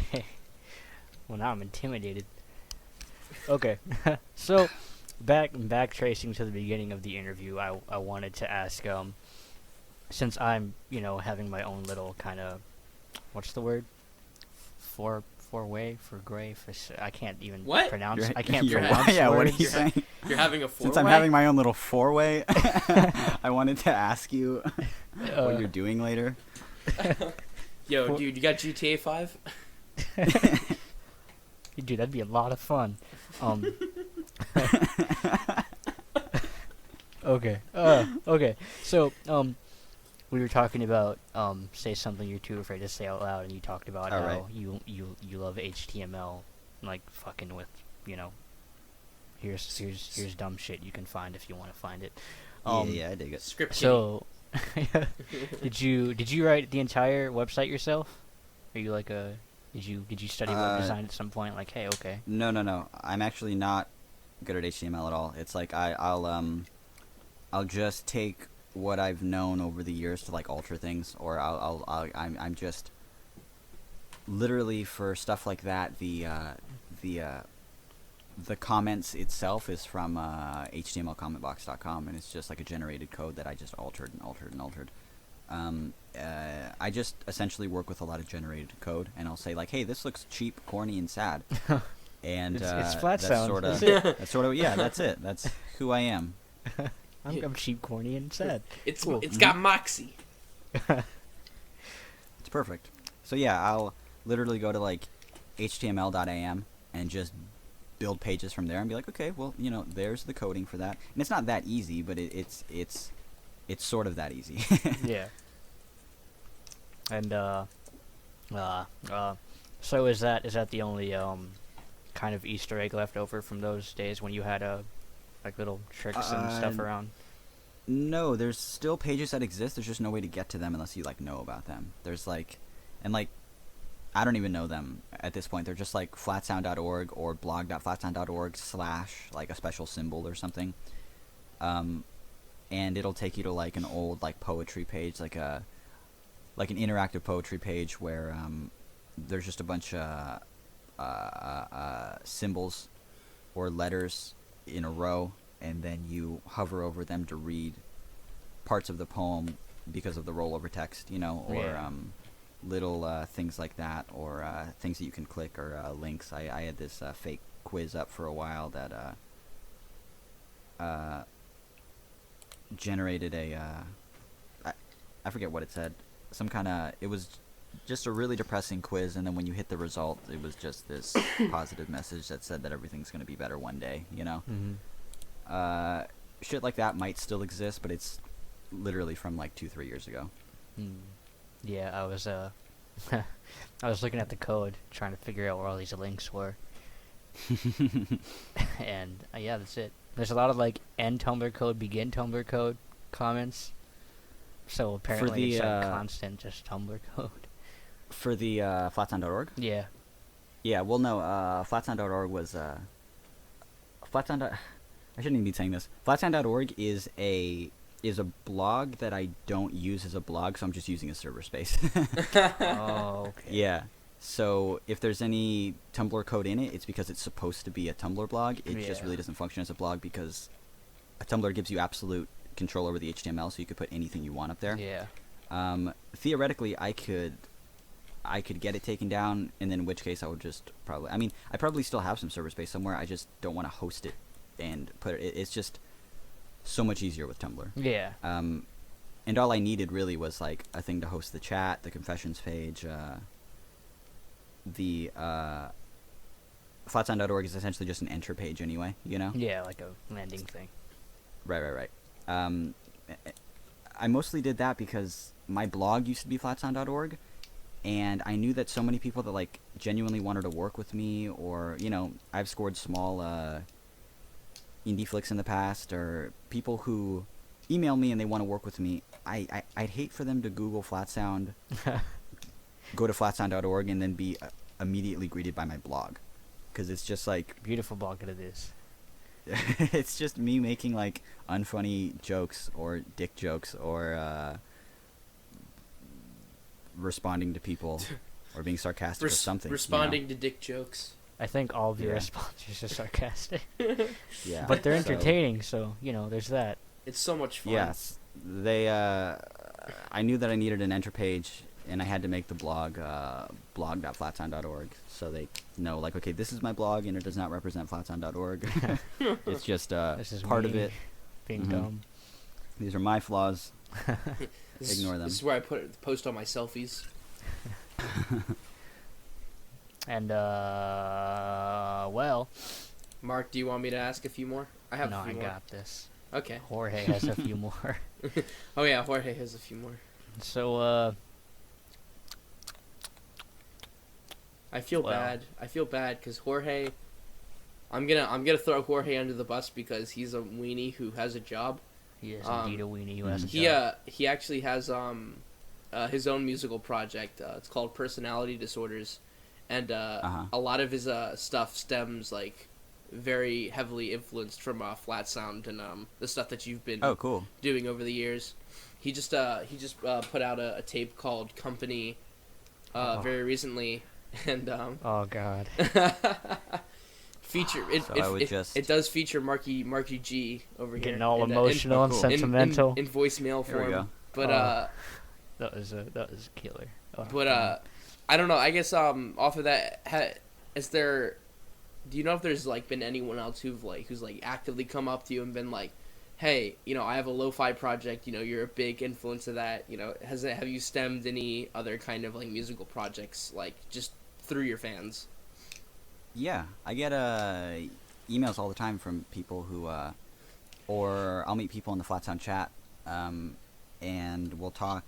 Well, now I'm intimidated. Okay. So, back tracing to the beginning of the interview, I wanted to ask, since I'm, having my own little kind of, what's the word? Four-way for gray for I can't even pronounce. I can't pronounce. Yeah, words. what are you saying? You're having a four-way? Since I'm having my own little four-way, I wanted to ask you what you're doing later. Yo, dude, you got GTA 5? Dude, that'd be a lot of fun. Okay. Okay. So, we were talking about say something you're too afraid to say out loud, and you talked about how right. you love HTML, like fucking with, here's dumb shit you can find if you want to find it. Yeah, I dig it. Script So, did you write the entire website yourself? Are you like a did you study web design at some point? Like, hey, okay. No. I'm actually not good at HTML at all. It's like I'll just take what I've known over the years to like alter things, or I'm just literally for stuff like that. The comments itself is from htmlcommentbox.com, and it's just like a generated code that I just altered and altered and altered. I just essentially work with a lot of generated code, and I'll say like, "Hey, this looks cheap, corny, and sad." And it's Flatsound. That's sort of yeah. That's it. That's who I am. I'm cheap, corny, and sad. It's Cool. It's got moxie. It's perfect. So yeah, I'll literally go to like html.am and just build pages from there and be like, okay, well, there's the coding for that. And it's not that easy, but it's sort of that easy. Yeah. And so is that the only kind of Easter egg left over from those days when you had like little tricks and stuff around? No, there's still pages that exist. There's just no way to get to them unless you like know about them. There's like, and like, I don't even know them at this point. They're just like flatsound.org or blog.flatsound.org / like a special symbol or something. And it'll take you to like an old like poetry page, like an interactive poetry page where there's just a bunch of symbols or letters in a row, and then you hover over them to read parts of the poem because of the rollover text, you know, or Yeah. little things like that, or things that you can click, or links. I had this fake quiz up for a while that generated I forget what it said. Some kind of, it was just a really depressing quiz, and then when you hit the result, it was just this positive message that said that everything's going to be better one day, you know? Mm-hmm. Shit like that might still exist, but it's literally from like 2-3 years ago. Yeah, I was I was looking at the code, trying to figure out where all these links were. And yeah, that's it. There's a lot of like end Tumblr code, begin Tumblr code comments. So apparently it's like constant just Tumblr code. For the Flatsound.org? Yeah. Yeah, well, no, Flatsound.org was Flatsound. I shouldn't even be saying this. Flatsound.org is a blog that I don't use as a blog, so I'm just using a server space. Oh, okay. Yeah. So if there's any Tumblr code in it, it's because it's supposed to be a Tumblr blog. It just really doesn't function as a blog because a Tumblr gives you absolute control over the HTML, so you could put anything you want up there. Yeah. Theoretically, I could get it taken down, and then in which case I would just probably... I mean, I probably still have some server space somewhere. I just don't want to host it and put it... It's just so much easier with Tumblr. Yeah. And all I needed really was like a thing to host the chat, the confessions page. The Flatsound.org is essentially just an enter page anyway, you know? Yeah, like a landing thing. Right. I mostly did that because my blog used to be Flatsound.org, and I knew that so many people that like genuinely wanted to work with me, or, you know, I've scored small indie flicks in the past, or people who email me and they want to work with me. I'd hate for them to Google Flatsound, go to Flatsound.org, and then be immediately greeted by my blog, because it's just like... Beautiful blog it is. It's just me making like unfunny jokes or dick jokes, or responding to people or being sarcastic or something. Responding to dick jokes. I think all of your responses are sarcastic. Yeah. But they're entertaining, so, you know, there's that. It's so much fun. Yes. They I knew that I needed an enter page, and I had to make the blog blog.flatsound.org, so they know, like, okay, this is my blog, and it does not represent flatsound.org. It's just This is part me of it. being Mhm. dumb. These are my flaws. Ignore them. This is where I post all my selfies. And, well... Mark, do you want me to ask a few more? I have No, a few I more. got this. Okay. Jorge has a few more. Oh yeah, Jorge has a few more. So, I feel bad. I feel bad because Jorge. I'm gonna throw Jorge under the bus because he's a weenie who has a job. he is indeed a weenie who has a He job. he actually has his own musical project. It's called Personality Disorders, and a lot of his stuff stems like very heavily influenced from Flatsound and the stuff that you've been doing over the years. He just put out a tape called Company very recently, and Oh God. it does feature Marky G over here. Getting all in, emotional and sentimental. in voicemail There we form. go. But that was killer. Oh, but I don't know. I guess off of that, is there? Do you know if there's like been anyone else who's like actively come up to you and been like, hey, you know, I have a lo-fi project. You know, you're a big influence of that. You know, have you stemmed any other kind of like musical projects like just through your fans? Yeah, I get emails all the time from people who, or I'll meet people in the Flatsound chat, and we'll talk,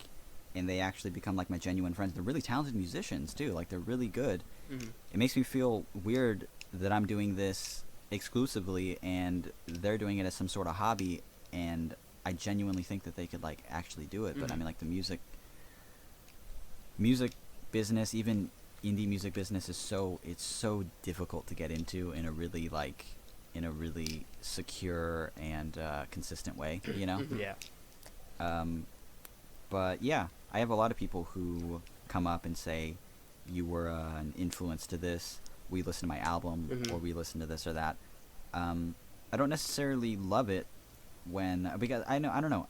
and they actually become like my genuine friends. They're really talented musicians too. Like, they're really good. Mm-hmm. It makes me feel weird that I'm doing this exclusively and they're doing it as some sort of hobby, and I genuinely think that they could like actually do it. But I mean, like, the music business, even indie music business, is so difficult to get into in a really secure and consistent way, you know? Yeah. But yeah, I have a lot of people who come up and say, you were an influence to this, we listened to my album, or we listened to this or that. I don't necessarily love it when, because I don't know.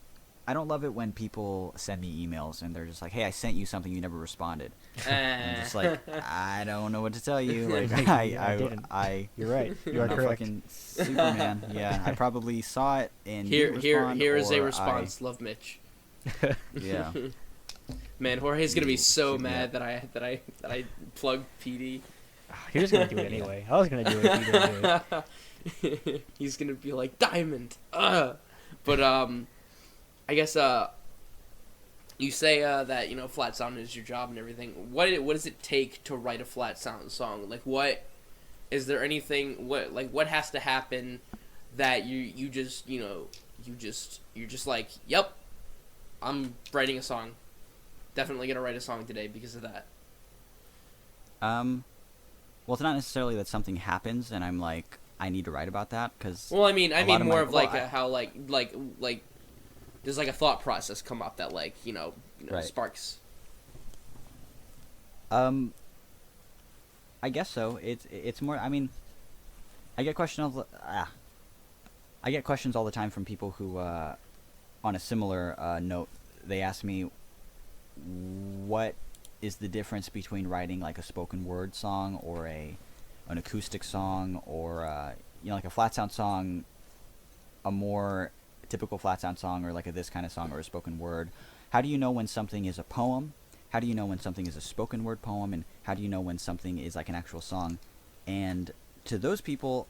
I don't love it when people send me emails and they're just like, "Hey, I sent you something, you never responded." And I'm just like, I don't know what to tell you. Like, didn't. You're right. You are I'm not correct. fucking Superman. Yeah, I probably saw it and here didn't here respond, here is a or response. Love, Mitch. Yeah. Man, Jorge's gonna be so Yeah. mad that I plugged PD. He was gonna do it anyway. I was gonna do it if he didn't do it. He's gonna be like Diamond. But I guess you say that Flatsound is your job and everything. What does it take to write a Flatsound song? Like, what is there anything? What has to happen that you're just like, yep, I'm writing a song. Definitely gonna write a song today because of that. Well, it's not necessarily that something happens and I'm like, I need to write about that, because. Well, I mean more of like well, how like there's like a thought process come up that like Right. sparks. I guess so. It's more. I mean, I get questions all the time from people who, on a similar note, they ask me, what is the difference between writing like a spoken word song or an acoustic song, or like a Flatsound song, a more typical Flatsound song, or like a this kind of song, or a spoken word. How do you know when something is a poem? How do you know when something is a spoken word poem? And how do you know when something is like an actual song? And to those people,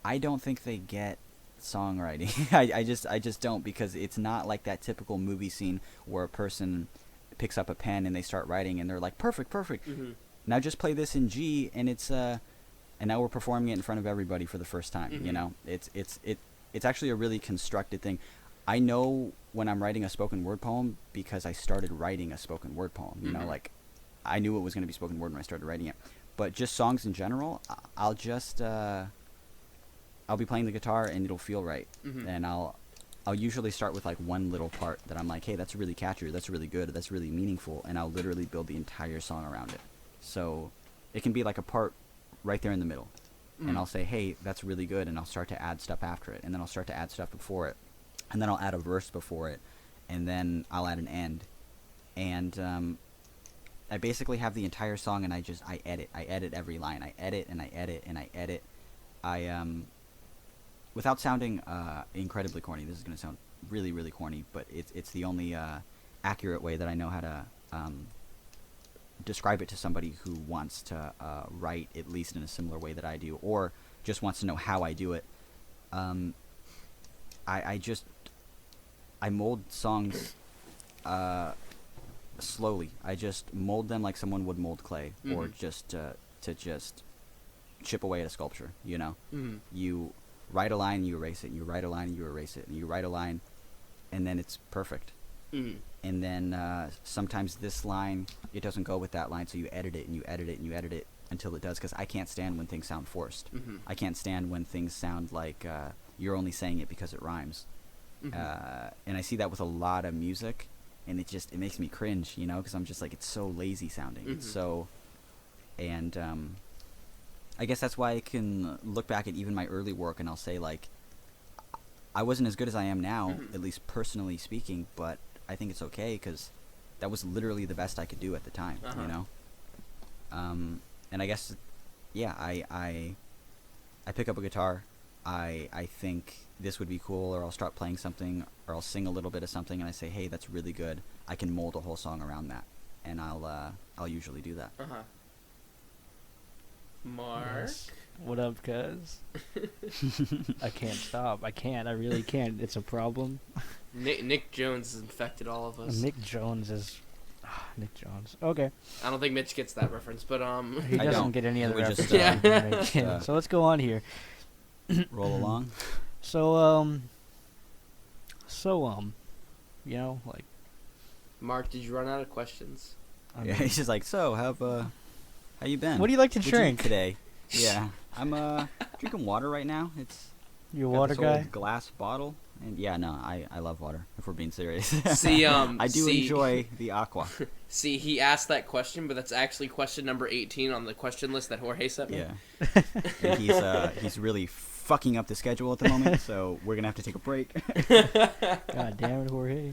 I don't think they get songwriting. I just don't, because it's not like that typical movie scene where a person picks up a pen and they start writing and they're like, perfect. Mm-hmm. Now just play this in G, and it's and now we're performing it in front of everybody for the first time. Mm-hmm. It's actually a really constructed thing. I know when I'm writing a spoken word poem because I started writing a spoken word poem. Mm-hmm. Like I knew it was going to be spoken word when I started writing it. But just songs in general, I'll just I'll be playing the guitar and it'll feel right. Mm-hmm. And I'll usually start with like one little part that I'm like, hey, that's really catchy, or that's really good, or that's really meaningful, and I'll literally build the entire song around it. So it can be like a part right there in the middle. And I'll say, hey, that's really good, and I'll start to add stuff after it, and then I'll start to add stuff before it, and then I'll add a verse before it, and then I'll add an end. And I basically have the entire song, and I edit every line. I edit and I edit and I edit. Without sounding incredibly corny, this is going to sound really, really corny, but it's the only accurate way that I know how to describe it to somebody who wants to write at least in a similar way that I do, or just wants to know how I do it. I mold songs slowly. I just mold them like someone would mold clay, or just to just chip away at a sculpture. You write a line, you erase it, and you write a line, and you erase it, and you write a line, and then it's perfect. And then sometimes this line, it doesn't go with that line, so you edit it and you edit it and you edit it until it does, because I can't stand when things sound forced. I can't stand when things sound like you're only saying it because it rhymes. And I see that with a lot of music, and it makes me cringe, because I'm just like, it's so lazy sounding. It's so, and I guess that's why I can look back at even my early work and I'll say, like, I wasn't as good as I am now, at least personally speaking, but I think it's okay, because that was literally the best I could do at the time, and I guess, yeah, I pick up a guitar, I think this would be cool, or I'll start playing something, or I'll sing a little bit of something, and I say, hey, that's really good, I can mold a whole song around that, and I'll usually do that. Mark? Yes. What up, cuz? I can't stop. I really can't. It's a problem. Nick Jones has infected all of us. Nick Jones is... Nick Jones. Okay. I don't think Mitch gets that reference, but He I doesn't don't. get any other We references. just, So let's go on here. Roll along. So, like... Mark, did you run out of questions? Yeah, he's just like, so, how you been? What do you like to What'd you eat drink? today? Yeah, I'm drinking water right now. It's You a got water this old guy? glass bottle, and yeah, no, I love water. If we're being serious, See, I do enjoy the aqua. See, he asked that question, but that's actually question number 18 on the question list that Jorge sent me. Yeah, and he's really fucking up the schedule at the moment, so we're gonna have to take a break. God damn it, Jorge.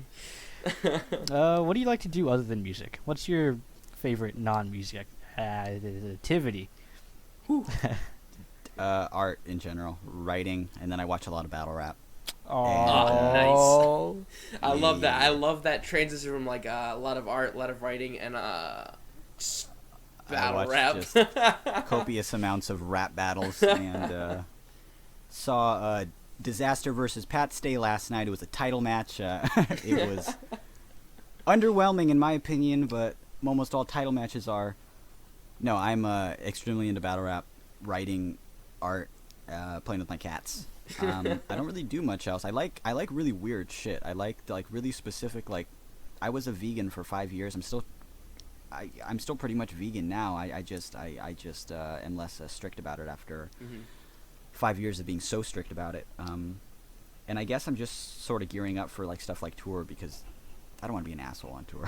What do you like to do other than music? What's your favorite non-music activity? Art in general, writing, and then I watch a lot of battle rap. Oh, nice. I love that. Yeah. I love that transition from like a lot of art, a lot of writing, and just battle rap. Just copious amounts of rap battles, and saw Disaster versus Pat Stay last night. It was a title match. It was underwhelming in my opinion, but almost all title matches are. No, I'm extremely into battle rap, writing, art, playing with my cats. I don't really do much else. I like really weird shit. I like really specific. Like, I was a vegan for 5 years. I'm still pretty much vegan now. I just am less strict about it after 5 years of being so strict about it. And I guess I'm just sort of gearing up for like stuff like tour, because I don't want to be an asshole on tour.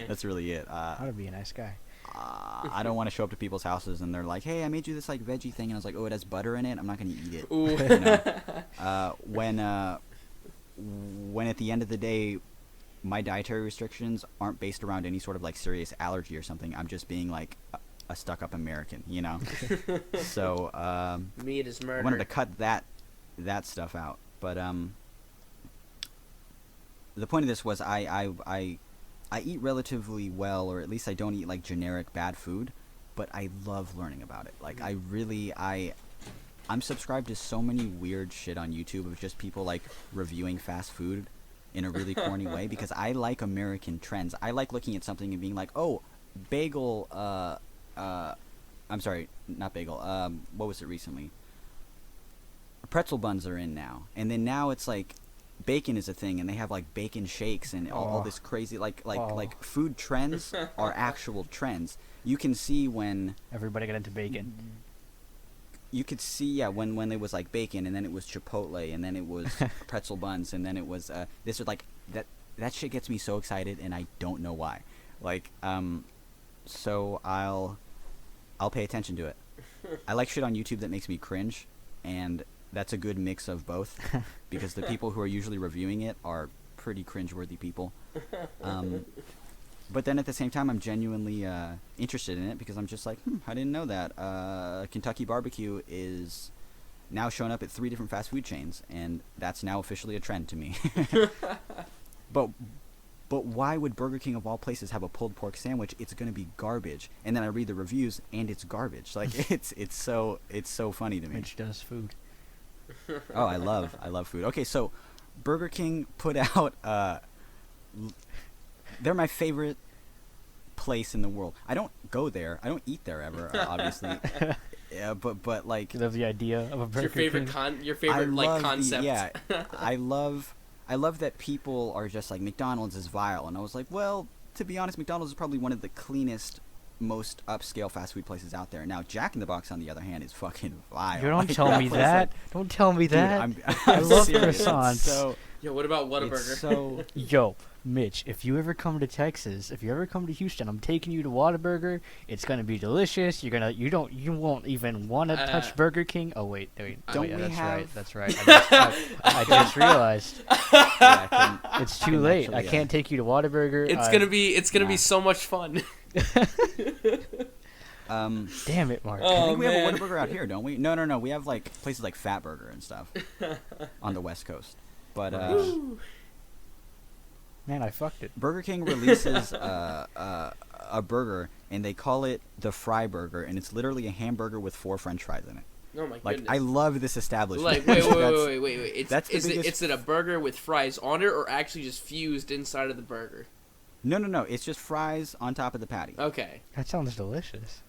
That's really it. How to be a nice guy. I don't want to show up to people's houses and they're like, "Hey, I made you this like veggie thing," and I was like, "Oh, it has butter in it. I'm not gonna eat it." Ooh. You know? When at the end of the day, my dietary restrictions aren't based around any sort of like serious allergy or something. I'm just being like a stuck-up American, you know. So Meat is murder. I wanted to cut that stuff out, but the point of this was I eat relatively well, or at least I don't eat like generic bad food, but I love learning about it. Like I'm subscribed to so many weird shit on YouTube of just people like reviewing fast food in a really corny way, because I like American trends. I like looking at something and being like, "Oh, bagel I'm sorry, not bagel. What was it recently? Pretzel buns are in now. And then now it's like bacon is a thing, and they have like bacon shakes and all this crazy like food trends are actual trends. You can see when Everybody got into bacon. you could see when it was like bacon, and then it was Chipotle, and then it was pretzel buns, and then it was this was like that shit gets me so excited, and I don't know why. Like so I'll pay attention to it. I like shit on YouTube that makes me cringe, and that's a good mix of both, because the people who are usually reviewing it are pretty cringeworthy people. But then at the same time, I'm genuinely interested in it, because I'm just like, I didn't know that. Kentucky barbecue is now showing up at 3 different fast food chains, and that's now officially a trend to me. But why would Burger King of all places have a pulled pork sandwich? It's going to be garbage. And then I read the reviews, and it's garbage. Like it's so funny to me. Mitch does food. Oh, I love food. Okay, so Burger King put out they're my favorite place in the world. I don't go there. I don't eat there ever, obviously. Yeah, but like You love the idea of a Burger King. Your favorite like concept. I love that people are just like, McDonald's is vile, and I was like, well, to be honest, McDonald's is probably one of the cleanest, most upscale fast food places out there. Now, Jack in the Box, on the other hand, is fucking vile. You don't tell me that. Don't tell me that. Dude, I love serious. croissants. So, Yo, what about it's Whataburger? so Yo, Mitch, if you ever come to Texas, if you ever come to Houston, I'm taking you to Whataburger. It's gonna be delicious. You won't even want to touch Burger King. Oh wait, Don't we that's have- right. That's right. I just realized yeah, it's too can late. actually, I can't take you to Whataburger. It's gonna be so much fun. Damn it, Mark. I Oh, think we man. have a Whataburger out here, don't we? No. We have like places like Fat Burger and stuff on the West Coast. But Man, I fucked it. Burger King releases a burger, and they call it the Fry Burger, and it's literally a hamburger with 4 French fries in it. Oh my Like, goodness. I love this establishment. Like wait. That's- that's the biggest- Is it a burger with fries on it, or actually just fused inside of the burger? No. It's just fries on top of the patty. Okay. That sounds delicious.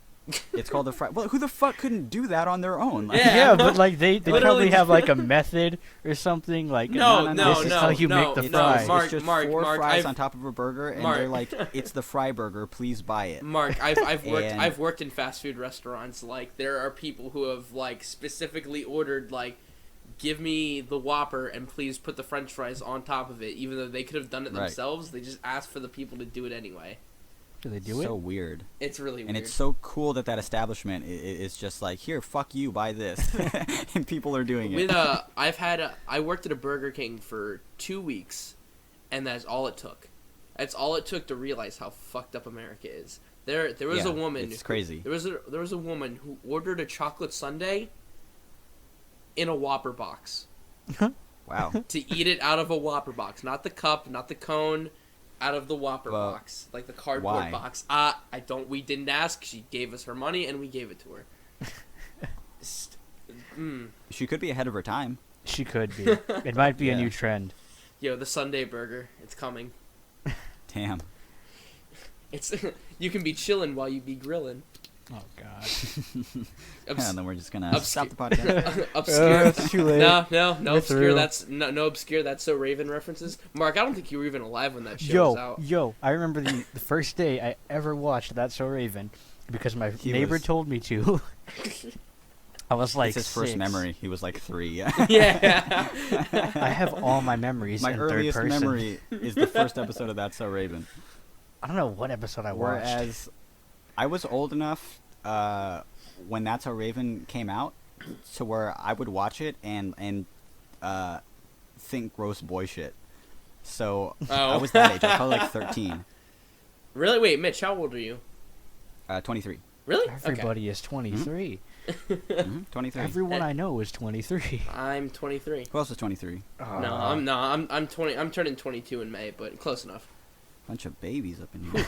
It's called the Fry. Well, who the fuck couldn't do that on their own? Like, Yeah. Yeah, but like they Literally probably just- have like a method or something like. No, this is how you make the no, fries. Mark, it's just Mark, 4 Mark, fries I've- on top of a burger, and Mark. they're like, "It's the Fry Burger. Please buy it." Mark, I've And- worked in fast food restaurants. Like, there are people who have like specifically ordered like, give me the Whopper and please put the French fries on top of it, even though they could have done it Right. themselves. They just asked for the people to do it anyway. Do they do so it? weird. It's really weird. And it's so cool that establishment is just like, here, fuck you, buy this. And people are doing it. I worked at a Burger King for 2 weeks, and that's all it took. That's all it took to realize how fucked up America is. There was a woman. It's crazy. There was a woman who ordered a chocolate sundae in a Whopper box. Wow. To eat it out of a Whopper box, not the cup, not the cone, out of the Whopper Well, box, like the cardboard why? box. We didn't ask. She gave us her money, and we gave it to her. She could be ahead of her time. She could be. It might be a Yeah. new trend. Yo, the Sunday burger, it's coming. Damn. It's you can be chilling while you be grilling. Oh God. Yeah, and then we're just gonna stop the obscure. podcast. Obscure. It's too late. No We're obscure. through. That's no obscure. That's so Raven references. Mark, I don't think you were even alive when that show was out. Yo! I remember the first day I ever watched That's So Raven because my He neighbor was- told me to. I was like, It's his first 6. memory. He was like 3. Yeah. I have all my memories My in third earliest person. memory is the first episode of That's So Raven. I don't know what episode I watched. Whereas I was old enough when That's How Raven came out to where I would watch it and think gross boy shit. So I was that age. I was probably like 13. Really? Wait, Mitch, how old are you? 23. Really? Everybody is 23. 23. Everyone I know is 23. Okay. I'm 23. Who else is 23? I'm 20. I'm turning 22 in May, but close enough. Bunch of babies up in here.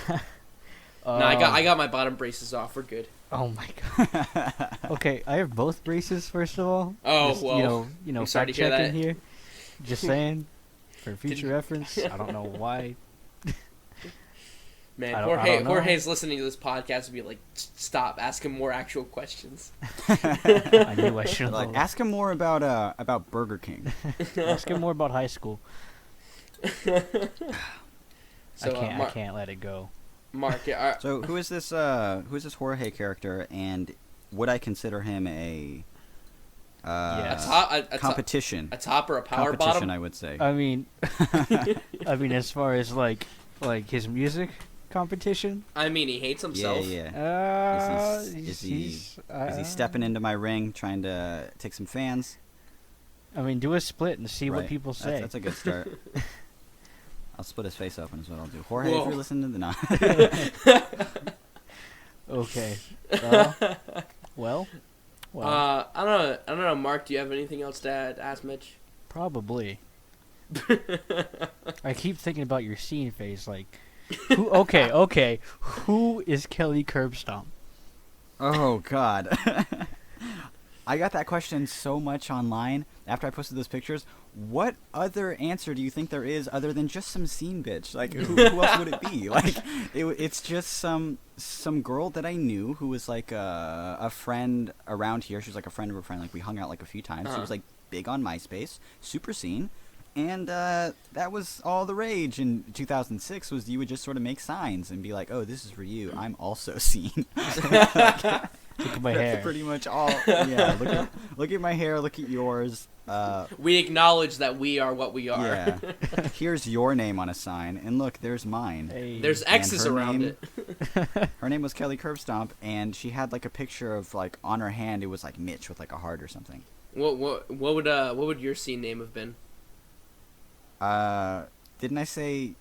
No, I got my bottom braces off. We're good. Oh my God. Okay, I have both braces. First of all. Oh, Just, well, You know, I'm sorry fact to hear checking that. here. Just saying, for future reference. I don't know why. Man, I don't know. Jorge's listening to this podcast and be like, stop, ask him more actual questions. I knew I should Like, have. ask him more about Burger King. Ask him more about high school. So, I can't let it go. Mark, So who is this Jorge character, and would I consider him a competition? a top or a power Competition, bottom? I would say. I mean, as far as like his music competition. I mean, he hates himself. Yeah. Is he he's, stepping into my ring, trying to take some fans? I mean, do a split and see what Right. people say. That's a good start. I'll split his face open is what I'll do. Jorge, Whoa. if you're listening to the Okay. Well. I don't know. Mark, do you have anything else to ask Mitch? Probably. I keep thinking about your scene phase, like, who? Okay. Who is Kelly Curbstomp? Oh God. I got that question so much online after I posted those pictures. What other answer do you think there is other than just some scene bitch? Like, who else would it be? Like, it's just some girl that I knew who was like a friend around here. She was like a friend of a friend. Like, we hung out like a few times. She was like big on MySpace, super scene. And that was all the rage in 2006 was you would just sort of make signs and be like, oh, this is for you. I'm also seen. Look at my That's hair. pretty much all. Yeah, look at my hair. Look at yours. We acknowledge that we are what we are. Yeah. Here's your name on a sign, and look, there's mine. Hey. There's X's her around name- it. Her name was Kelly Curbstomp, and she had like a picture of like on her hand. It was like Mitch with like a heart or something. What would your scene name have been? Didn't I say?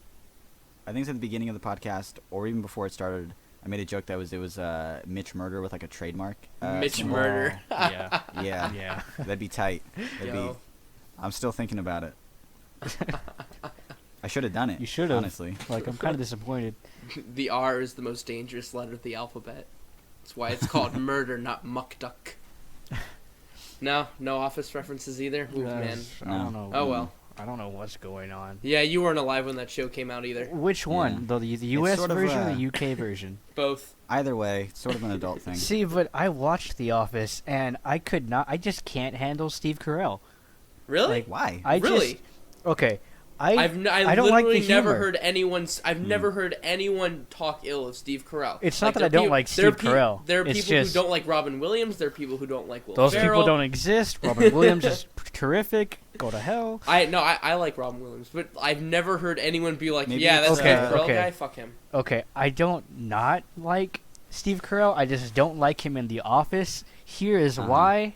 I think it's at the beginning of the podcast, or even before it started. I made a joke that it was Mitch Murder with like a trademark. Mitch symbol. Murder. Yeah. Yeah, Yeah. that'd be tight. Yo. I'm still thinking about it. I should have done it. You should have. honestly. Like, I'm kind of disappointed. The R is the most dangerous letter of the alphabet. That's why it's called murder, not muck duck. No Office references either. Ooh, man. I don't know. Oh well. I don't know what's going on. Yeah, you weren't alive when that show came out either. Which one? Yeah. The U.S. sort of, version or the U.K. version? Both. Either way, it's sort of an adult thing. See, but I watched The Office, and I could not. I just can't handle Steve Carell. Really? Like, Why? I Really? just okay. I don't like the literally never humor. heard anyone. I've never heard anyone talk ill of Steve Carell. It's not that I don't like Steve Carell. There are It's people who just- don't like Robin Williams. There are people who don't like Will Those Ferrell. people don't exist. Robin Williams is terrific. Go to hell. I like Robin Williams, but I've never heard anyone be like, Maybe yeah, that's it's, Steve Okay, Carell okay. guy. Fuck him. Okay, I don't not like Steve Carell. I just don't like him in The Office. Here is why.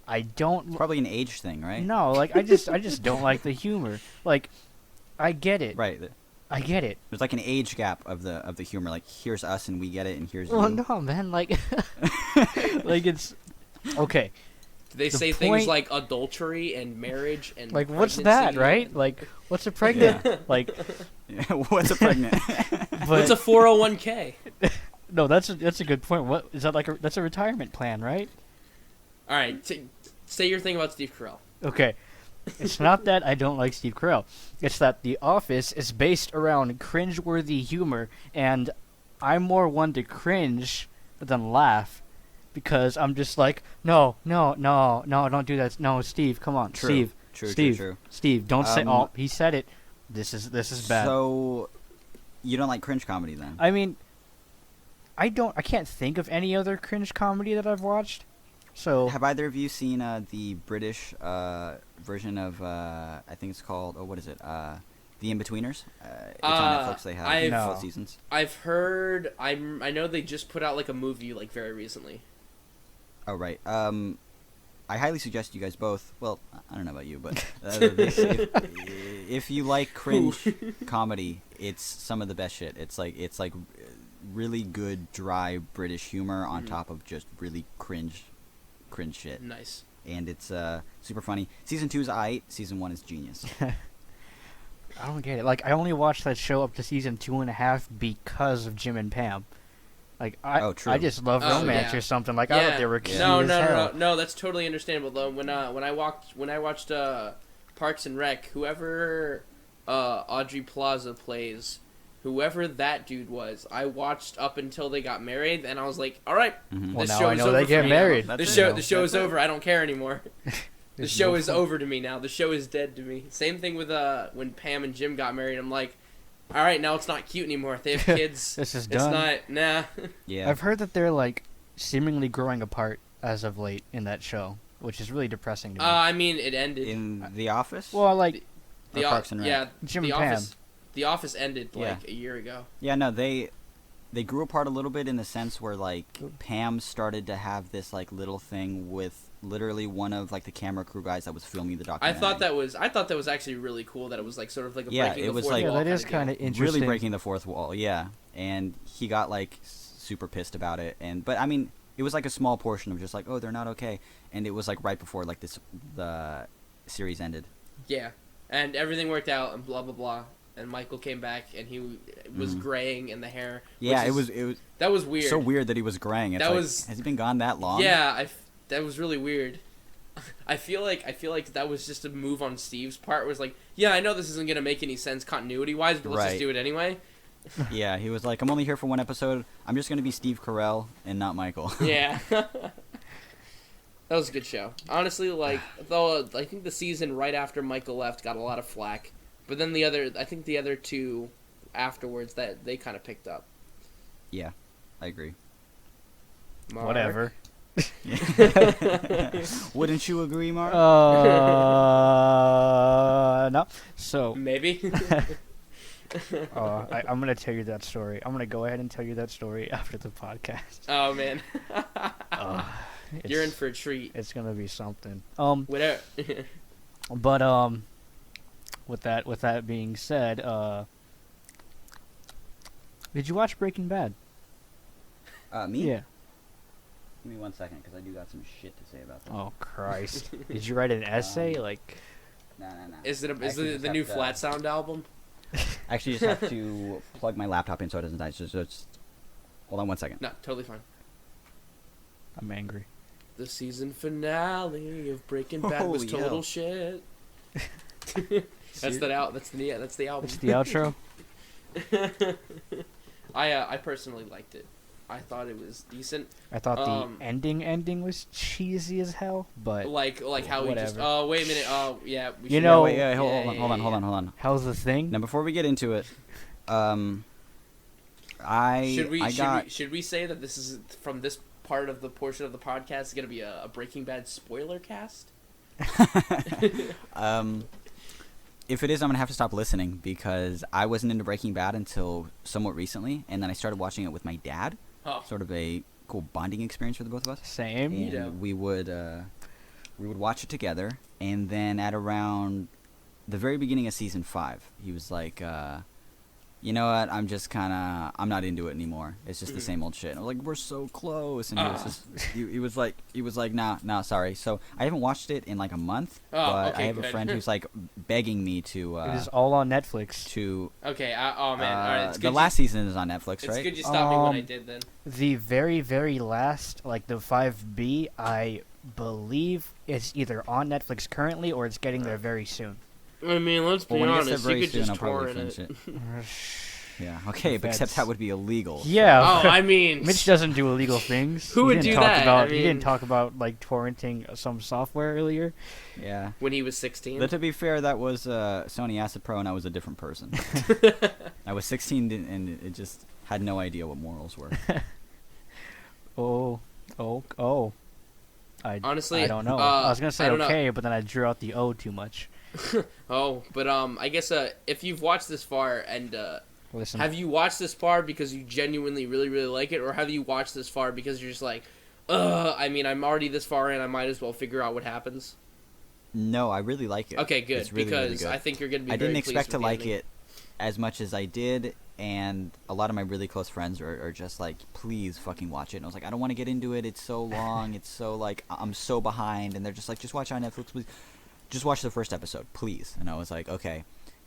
I don't. Probably an age thing, right? No, like I just don't like the humor. Like, I get it. Right. I get it. There's like an age gap of the humor. Like here's us and we get it, and here's Well, you. no, man. Like, like it's okay. They The say point- things like adultery and marriage and Like, what's pregnancy that, right? and- Like, what's a pregnant? Like, Yeah, what's a pregnant? but What's a 401k? no, that's a good point. What is that like? That's a retirement plan, right? All right, say your thing about Steve Carell. Okay. It's not that I don't like Steve Carell. It's that The Office is based around cringeworthy humor, and I'm more one to cringe than laugh, because I'm just like, no, don't do that. No, Steve, come on, True. Steve, True. Steve, True. Steve, don't say. Um, Oh, he said it. This is bad. So, you don't like cringe comedy then? I mean, I can't think of any other cringe comedy that I've watched. So Have either of you seen the British version of I think it's called what is it? The Inbetweeners. It's on Netflix. They have No. 12 seasons. I've heard. I know they just put out like a movie like very recently. Oh right. I highly suggest you guys both. Well, I don't know about you, but if you like cringe comedy, it's some of the best shit. It's like really good dry British humor on top of just really cringe shit. Nice. And it's super funny. Season 2 is aight. Season 1 is genius. I don't get it. Like, I only watched that show up to season 2.5 because of Jim and Pam. Like, Oh, true. I just love Oh, romance yeah. or something. Like, I thought they were cute No, as hell. no. That's totally understandable though. When I watched Parks and Rec, whoever Audrey Plaza plays, whoever that dude was, I watched up until they got married, and I was like, all right, Mhm. Well, this now show I is know over they for get me married. now. That's The it. show is over. I don't care anymore. The There's show no is point. over to me now. The show is dead to me. Same thing with when Pam and Jim got married. I'm like, all right, now it's not cute anymore. They have kids. This is It's done. not. Nah. Yeah. I've heard that they're, like, seemingly growing apart as of late in that show, which is really depressing to me. I mean, it ended. In The Office? well, like, Or O- Parks and Rec? Yeah, Jim the and Pam. Office. The Office ended like Yeah. a year ago. Yeah, no, they grew apart a little bit in the sense where like Pam started to have this like little thing with literally one of like the camera crew guys that was filming the I documentary. thought that was actually really cool. That it was like sort of like a Yeah, breaking it the was fourth like- yeah, wall that is kind kind of of interesting. really breaking the fourth wall. Yeah, and he got like super pissed about it. But I mean, it was like a small portion of just like, oh, they're not okay, and it was like right before like the series ended. Yeah, and everything worked out and blah blah blah. And Michael came back and he was graying in the hair. Yeah, which it was that was weird. so weird that he was graying. It's That like, was- has he been gone that long? Yeah, that was really weird. I feel like that was just a move on Steve's part. Was like, yeah, I know this isn't gonna make any sense continuity wise, but let's Right. just do it anyway. Yeah, he was like, I'm only here for one episode. I'm just gonna be Steve Carell and not Michael. Yeah. That was a good show. Honestly, like, though I think the season right after Michael left got a lot of flack, but then the other two afterwards that they kind of picked up. Yeah, I agree. Mark? Whatever. Wouldn't you agree, Mark? No. So, Maybe. I'm going to tell you that story. I'm going to go ahead and tell you that story after the podcast. Oh man, you're in It's- for a treat. It's going to be something. Whatever. But, with that being said, did you watch Breaking Bad? Me? Yeah. Give me 1 second, because I do got some shit to say about that. Oh, Christ. Did you write an essay? Like, No. Is it Actually, just the have new to- Flatsound album? I actually just have to plug my laptop in so it doesn't die. So just hold on 1 second. No, totally fine. I'm angry. The season finale of Breaking Bad was Holy total hell. shit. That's the album. It's the outro? I personally liked it. I thought it was decent. I thought the ending was cheesy as hell, but Like how he just. whatever. Oh wait a minute. Oh yeah. We You should- know- wait, yeah, hold on. how's the thing? Now, before we get into it, Should we say that this is from this part of the portion of the podcast is gonna be a Breaking Bad spoiler cast? If it is, I'm gonna have to stop listening because I wasn't into Breaking Bad until somewhat recently, and then I started watching it with my dad. Oh. Sort of a cool bonding experience for the both of us. Same. And Yeah. we would watch it together, and then at around the very beginning of season 5, he was like, you know what, I'm not into it anymore. It's just the same old shit. And I was like, we're so close. And he was like, nah, sorry. So I haven't watched it in like a month, but okay, I have a good. friend who's like begging me to, It is all on Netflix. Okay. Oh man. All right. It's good the last season is on Netflix, It's right? good you stopped me when I did then. The very, very last, like the 5B, I believe it's either on Netflix currently or it's getting there very soon. I mean, let's be Well, when it gets honest. there very You could soon, just I'll probably torrent finish it. it. Yeah, okay, but except That's- that would be illegal. Yeah. Oh, I mean, Mitch doesn't do illegal things. Who He would didn't do talk that? About, I he didn't mean- talk about like torrenting some software earlier. Yeah. when he was 16. But to be fair, that was Sony Acid Pro, and I was a different person. I was 16, and it just had no idea what morals were. Oh. Honestly, I don't know. I was gonna say I don't know. okay, but then I drew out the O too much. Oh, but I guess if you've watched this far and Listen, have you watched this far because you genuinely really really like it, or have you watched this far because you're just like, I mean, I'm already this far in, I might as well figure out what happens. No, I really like it. Okay, good, It's really, because really good. I think you're gonna be. I very didn't expect pleased to with the like ending. it as much as I did, and a lot of my really close friends are just like, please fucking watch it. And I was like, I don't want to get into it. It's so long. It's so like, I'm so behind. And they're just like, just watch it on Netflix, please. Just watch the first episode, please. And I was like, okay.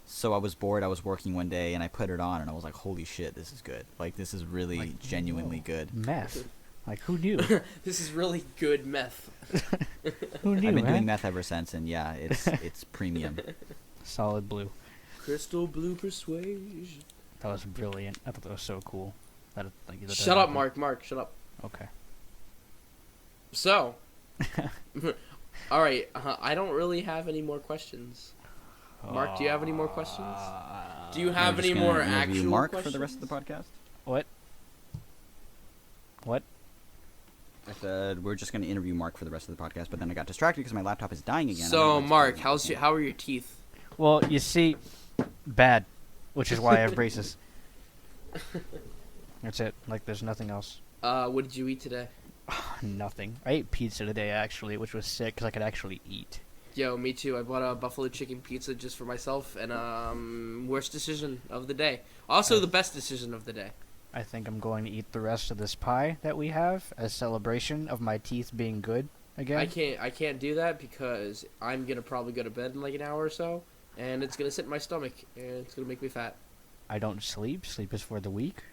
So I was bored. I was working one day, and I put it on, and I was like, holy shit, this is good. Like, this is really Like, genuinely whoa. good. meth. Like who knew? This is really good meth. Who knew? I've been man? doing meth ever since, and yeah, it's premium. Solid blue. Crystal blue persuasion. That was brilliant. I thought that was so cool. Shut up, Mark. Mark, shut up. Okay. So, all right. I don't really have any more questions. Mark, do you have any more questions? Do you have We're any just gonna more interview actual Mark questions? for the rest of the podcast? What? I said we're just going to interview Mark for the rest of the podcast, but then I got distracted because my laptop is dying again. So, Mark, how are your teeth? Well, you see, bad, which is why I have braces. That's it. Like, there's nothing else. What did you eat today? Nothing. I ate pizza today, actually, which was sick because I could actually eat. Yo, me too. I bought a buffalo chicken pizza just for myself, and worst decision of the day. Also, the best decision of the day. I think I'm going to eat the rest of this pie that we have as celebration of my teeth being good again. I can't do that because I'm gonna probably go to bed in like an hour or so, and it's gonna sit in my stomach, and it's gonna make me fat. I don't sleep. Sleep is for the weak.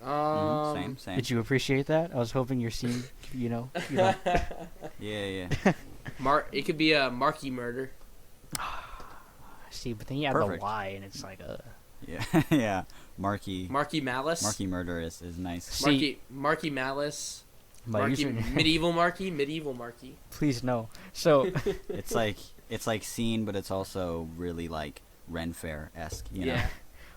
Same. Did you appreciate that? I was hoping your scene, Yeah. It could be a Marky murder. See, but then you add Perfect. the Y, and it's like, Yeah, yeah. Marky Malice. Marky Murder is nice. See, Marky Malice. my username. Medieval Marky. Please no. So, It's like Scene, but it's also really like Ren Fair-esque, you know? Yeah.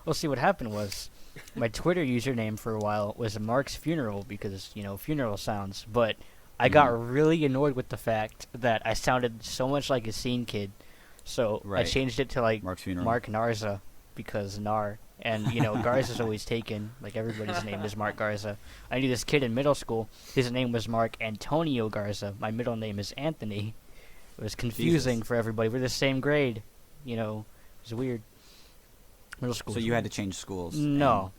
well, see, what happened was my Twitter username for a while was Mark's Funeral because, funeral sounds. But I got really annoyed with the fact that I sounded so much like a Scene kid. So I Right. changed it to like Mark's Funeral. Mark Narza because Nar. And, Garza's always taken. Like, everybody's name is Mark Garza. I knew this kid in middle school. His name was Mark Antonio Garza. My middle name is Anthony. It was confusing Jesus. for everybody. We're the same grade. It was weird. Middle school. So you had to change schools. No.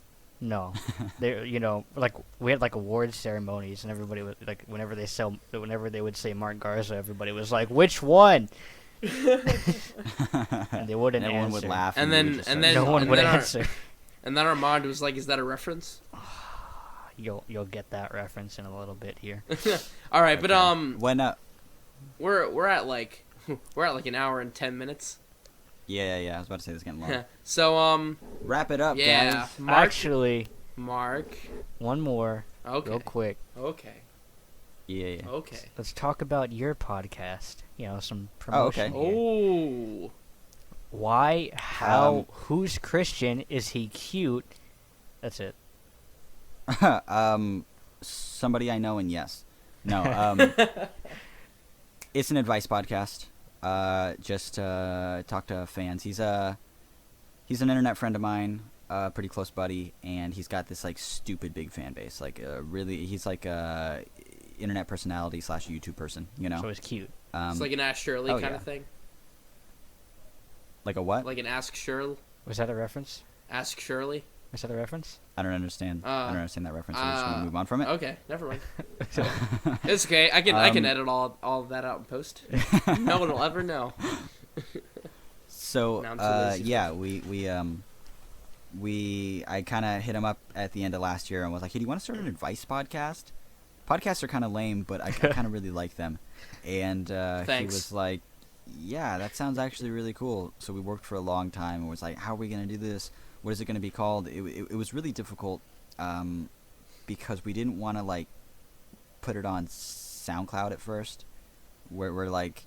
They, like, we had, like, award ceremonies, and everybody was, like, whenever they would say Mark Garza, everybody was like, which one? And they wouldn't and everyone answer. would laugh. And we would then- just and start then- No one laughing. would then our- answer. And then Armand was like, "Is that a reference?" You'll get that reference in a little bit here. All right, but Okay. When we're at like an hour and 10 minutes. yeah, I was about to say this is getting long. So Wrap it up, yeah, guys. Mark. Actually, Mark. one more. Okay. real quick. Okay. Yeah. Okay. Let's talk about your podcast. You know, some Oh, okay. promotion. Here. Oh. Why? How? Who's Christian? Is he cute? That's it. Somebody I know, and yes. No. It's an advice podcast. Just talk to fans. He's an internet friend of mine, pretty close buddy, and he's got this like stupid big fan base. Like he's like a internet personality / YouTube person. You know. So he's cute. It's like an Ask Shirley kind of thing. Like a what? Like an Ask Shirley. Was that a reference? Ask Shirley. Was that a reference? I don't understand. I don't understand that reference. I'm just gonna move on from it. Okay, never mind. It's okay. I can edit all of that out in post. No one will ever know. So Now I'm too lazy yeah, I kind of hit him up at the end of last year and was like, "Hey, do you want to start an advice podcast? Podcasts are kind of lame, but I kind of really like them." And he was like, "Yeah, that sounds actually really cool." So we worked for a long time and was like, "How are we gonna do this? What is it going to be called?" It was really difficult because we didn't want to like put it on SoundCloud at first. We're like,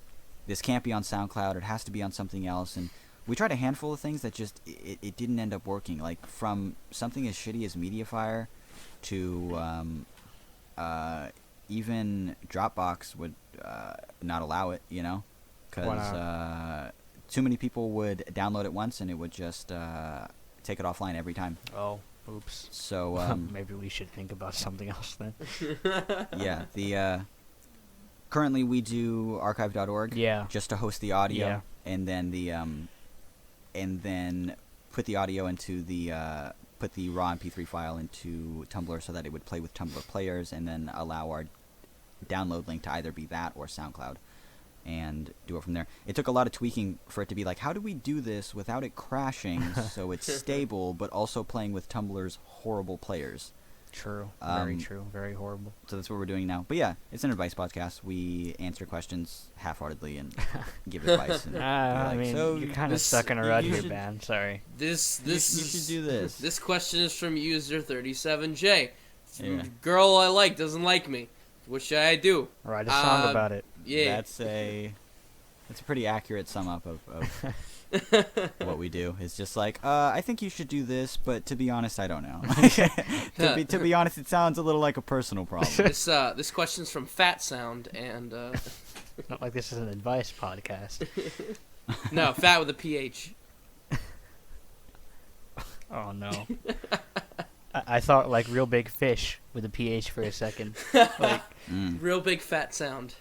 this can't be on SoundCloud. It has to be on something else. And we tried a handful of things that just it didn't end up working. Like from something as shitty as Mediafire to even Dropbox would not allow it. You know, because too many people would download it once and it would just take it offline every time. Oh, oops. So maybe we should think about something else then. yeah, the currently we do archive.org. Yeah. Just to host the audio, Yeah. and then put the audio into the put the raw MP3 file into Tumblr so that it would play with Tumblr players, and then allow our download link to either be that or SoundCloud. And do it from there. It took a lot of tweaking for it to be like, how do we do this without it crashing so it's stable, but also playing with Tumblr's horrible players? True. Very true. Very horrible. So that's what we're doing now. But yeah, it's an advice podcast. We answer questions half-heartedly and give advice. And I mean, so you're kind of this- stuck in a rut you here, should- man. Sorry. This you is should do this. This question is from user 37J. Yeah. Girl I like doesn't like me. What should I do? Write a song about it. Yeah. That's a pretty accurate sum up of what we do. It's just like, I think you should do this, but to be honest, I don't know. to be honest, it sounds a little like a personal problem. This question's from Flatsound, and Not like this is an advice podcast. no, fat with a PH. Oh no. I thought like real big fish with a PH for a second. Like, Real big fat sound.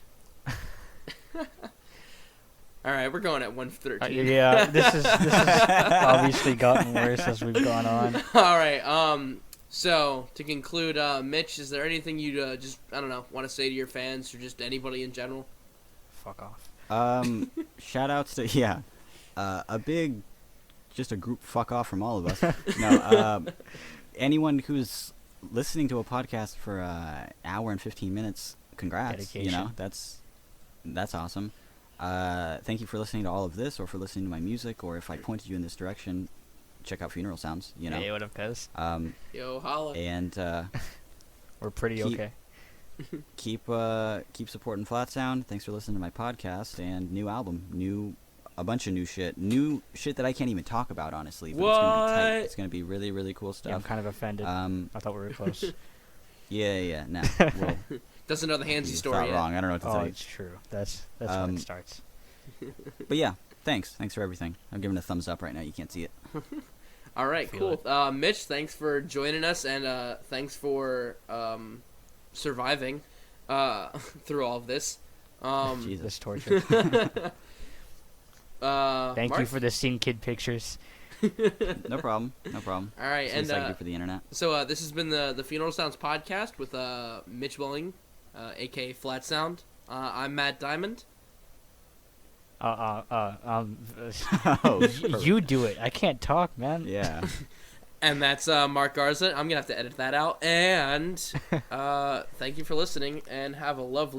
All right, we're going at 1:13. yeah, this is obviously gotten worse as we've gone on. All right. So to conclude, Mitch, is there anything you just want to say to your fans or just anybody in general? Fuck off. Shout outs to a big, just a group fuck off from all of us. No, anyone who's listening to a podcast for an hour and 15 minutes, congrats. Dedication. You know, that's awesome. Thank you for listening to all of this, or for listening to my music, or if I pointed you in this direction, check out Funeral Sounds. You know. Hey, what up, guys? Yo, holla. And We're pretty okay. keep supporting Flatsound. Thanks for listening to my podcast and new album, a bunch of new shit that I can't even talk about, honestly. But it's gonna be tight. It's gonna be really, really cool stuff. Yeah, I'm kind of offended. I thought we were close. Yeah. No, well, Doesn't know the Handsy you story thought yet. wrong. I don't know what to tell you. It's true. That's when it starts. But yeah, thanks for everything. I'm giving a thumbs up right now. You can't see it. All right, Feel cool. Mitch, thanks for joining us, and thanks for surviving through all of this. Jesus. This torture. Thank Mark? you for the Scene Kid pictures. No problem. All right, It's and I can do for the internet. so this has been the Funeral Sounds podcast with Mitch Welling, aka Flatsound. I'm Matt Diamond. Oh, you do it. I can't talk, man. Yeah. And that's Mark Garza. I'm gonna have to edit that out. And thank you for listening, and have a lovely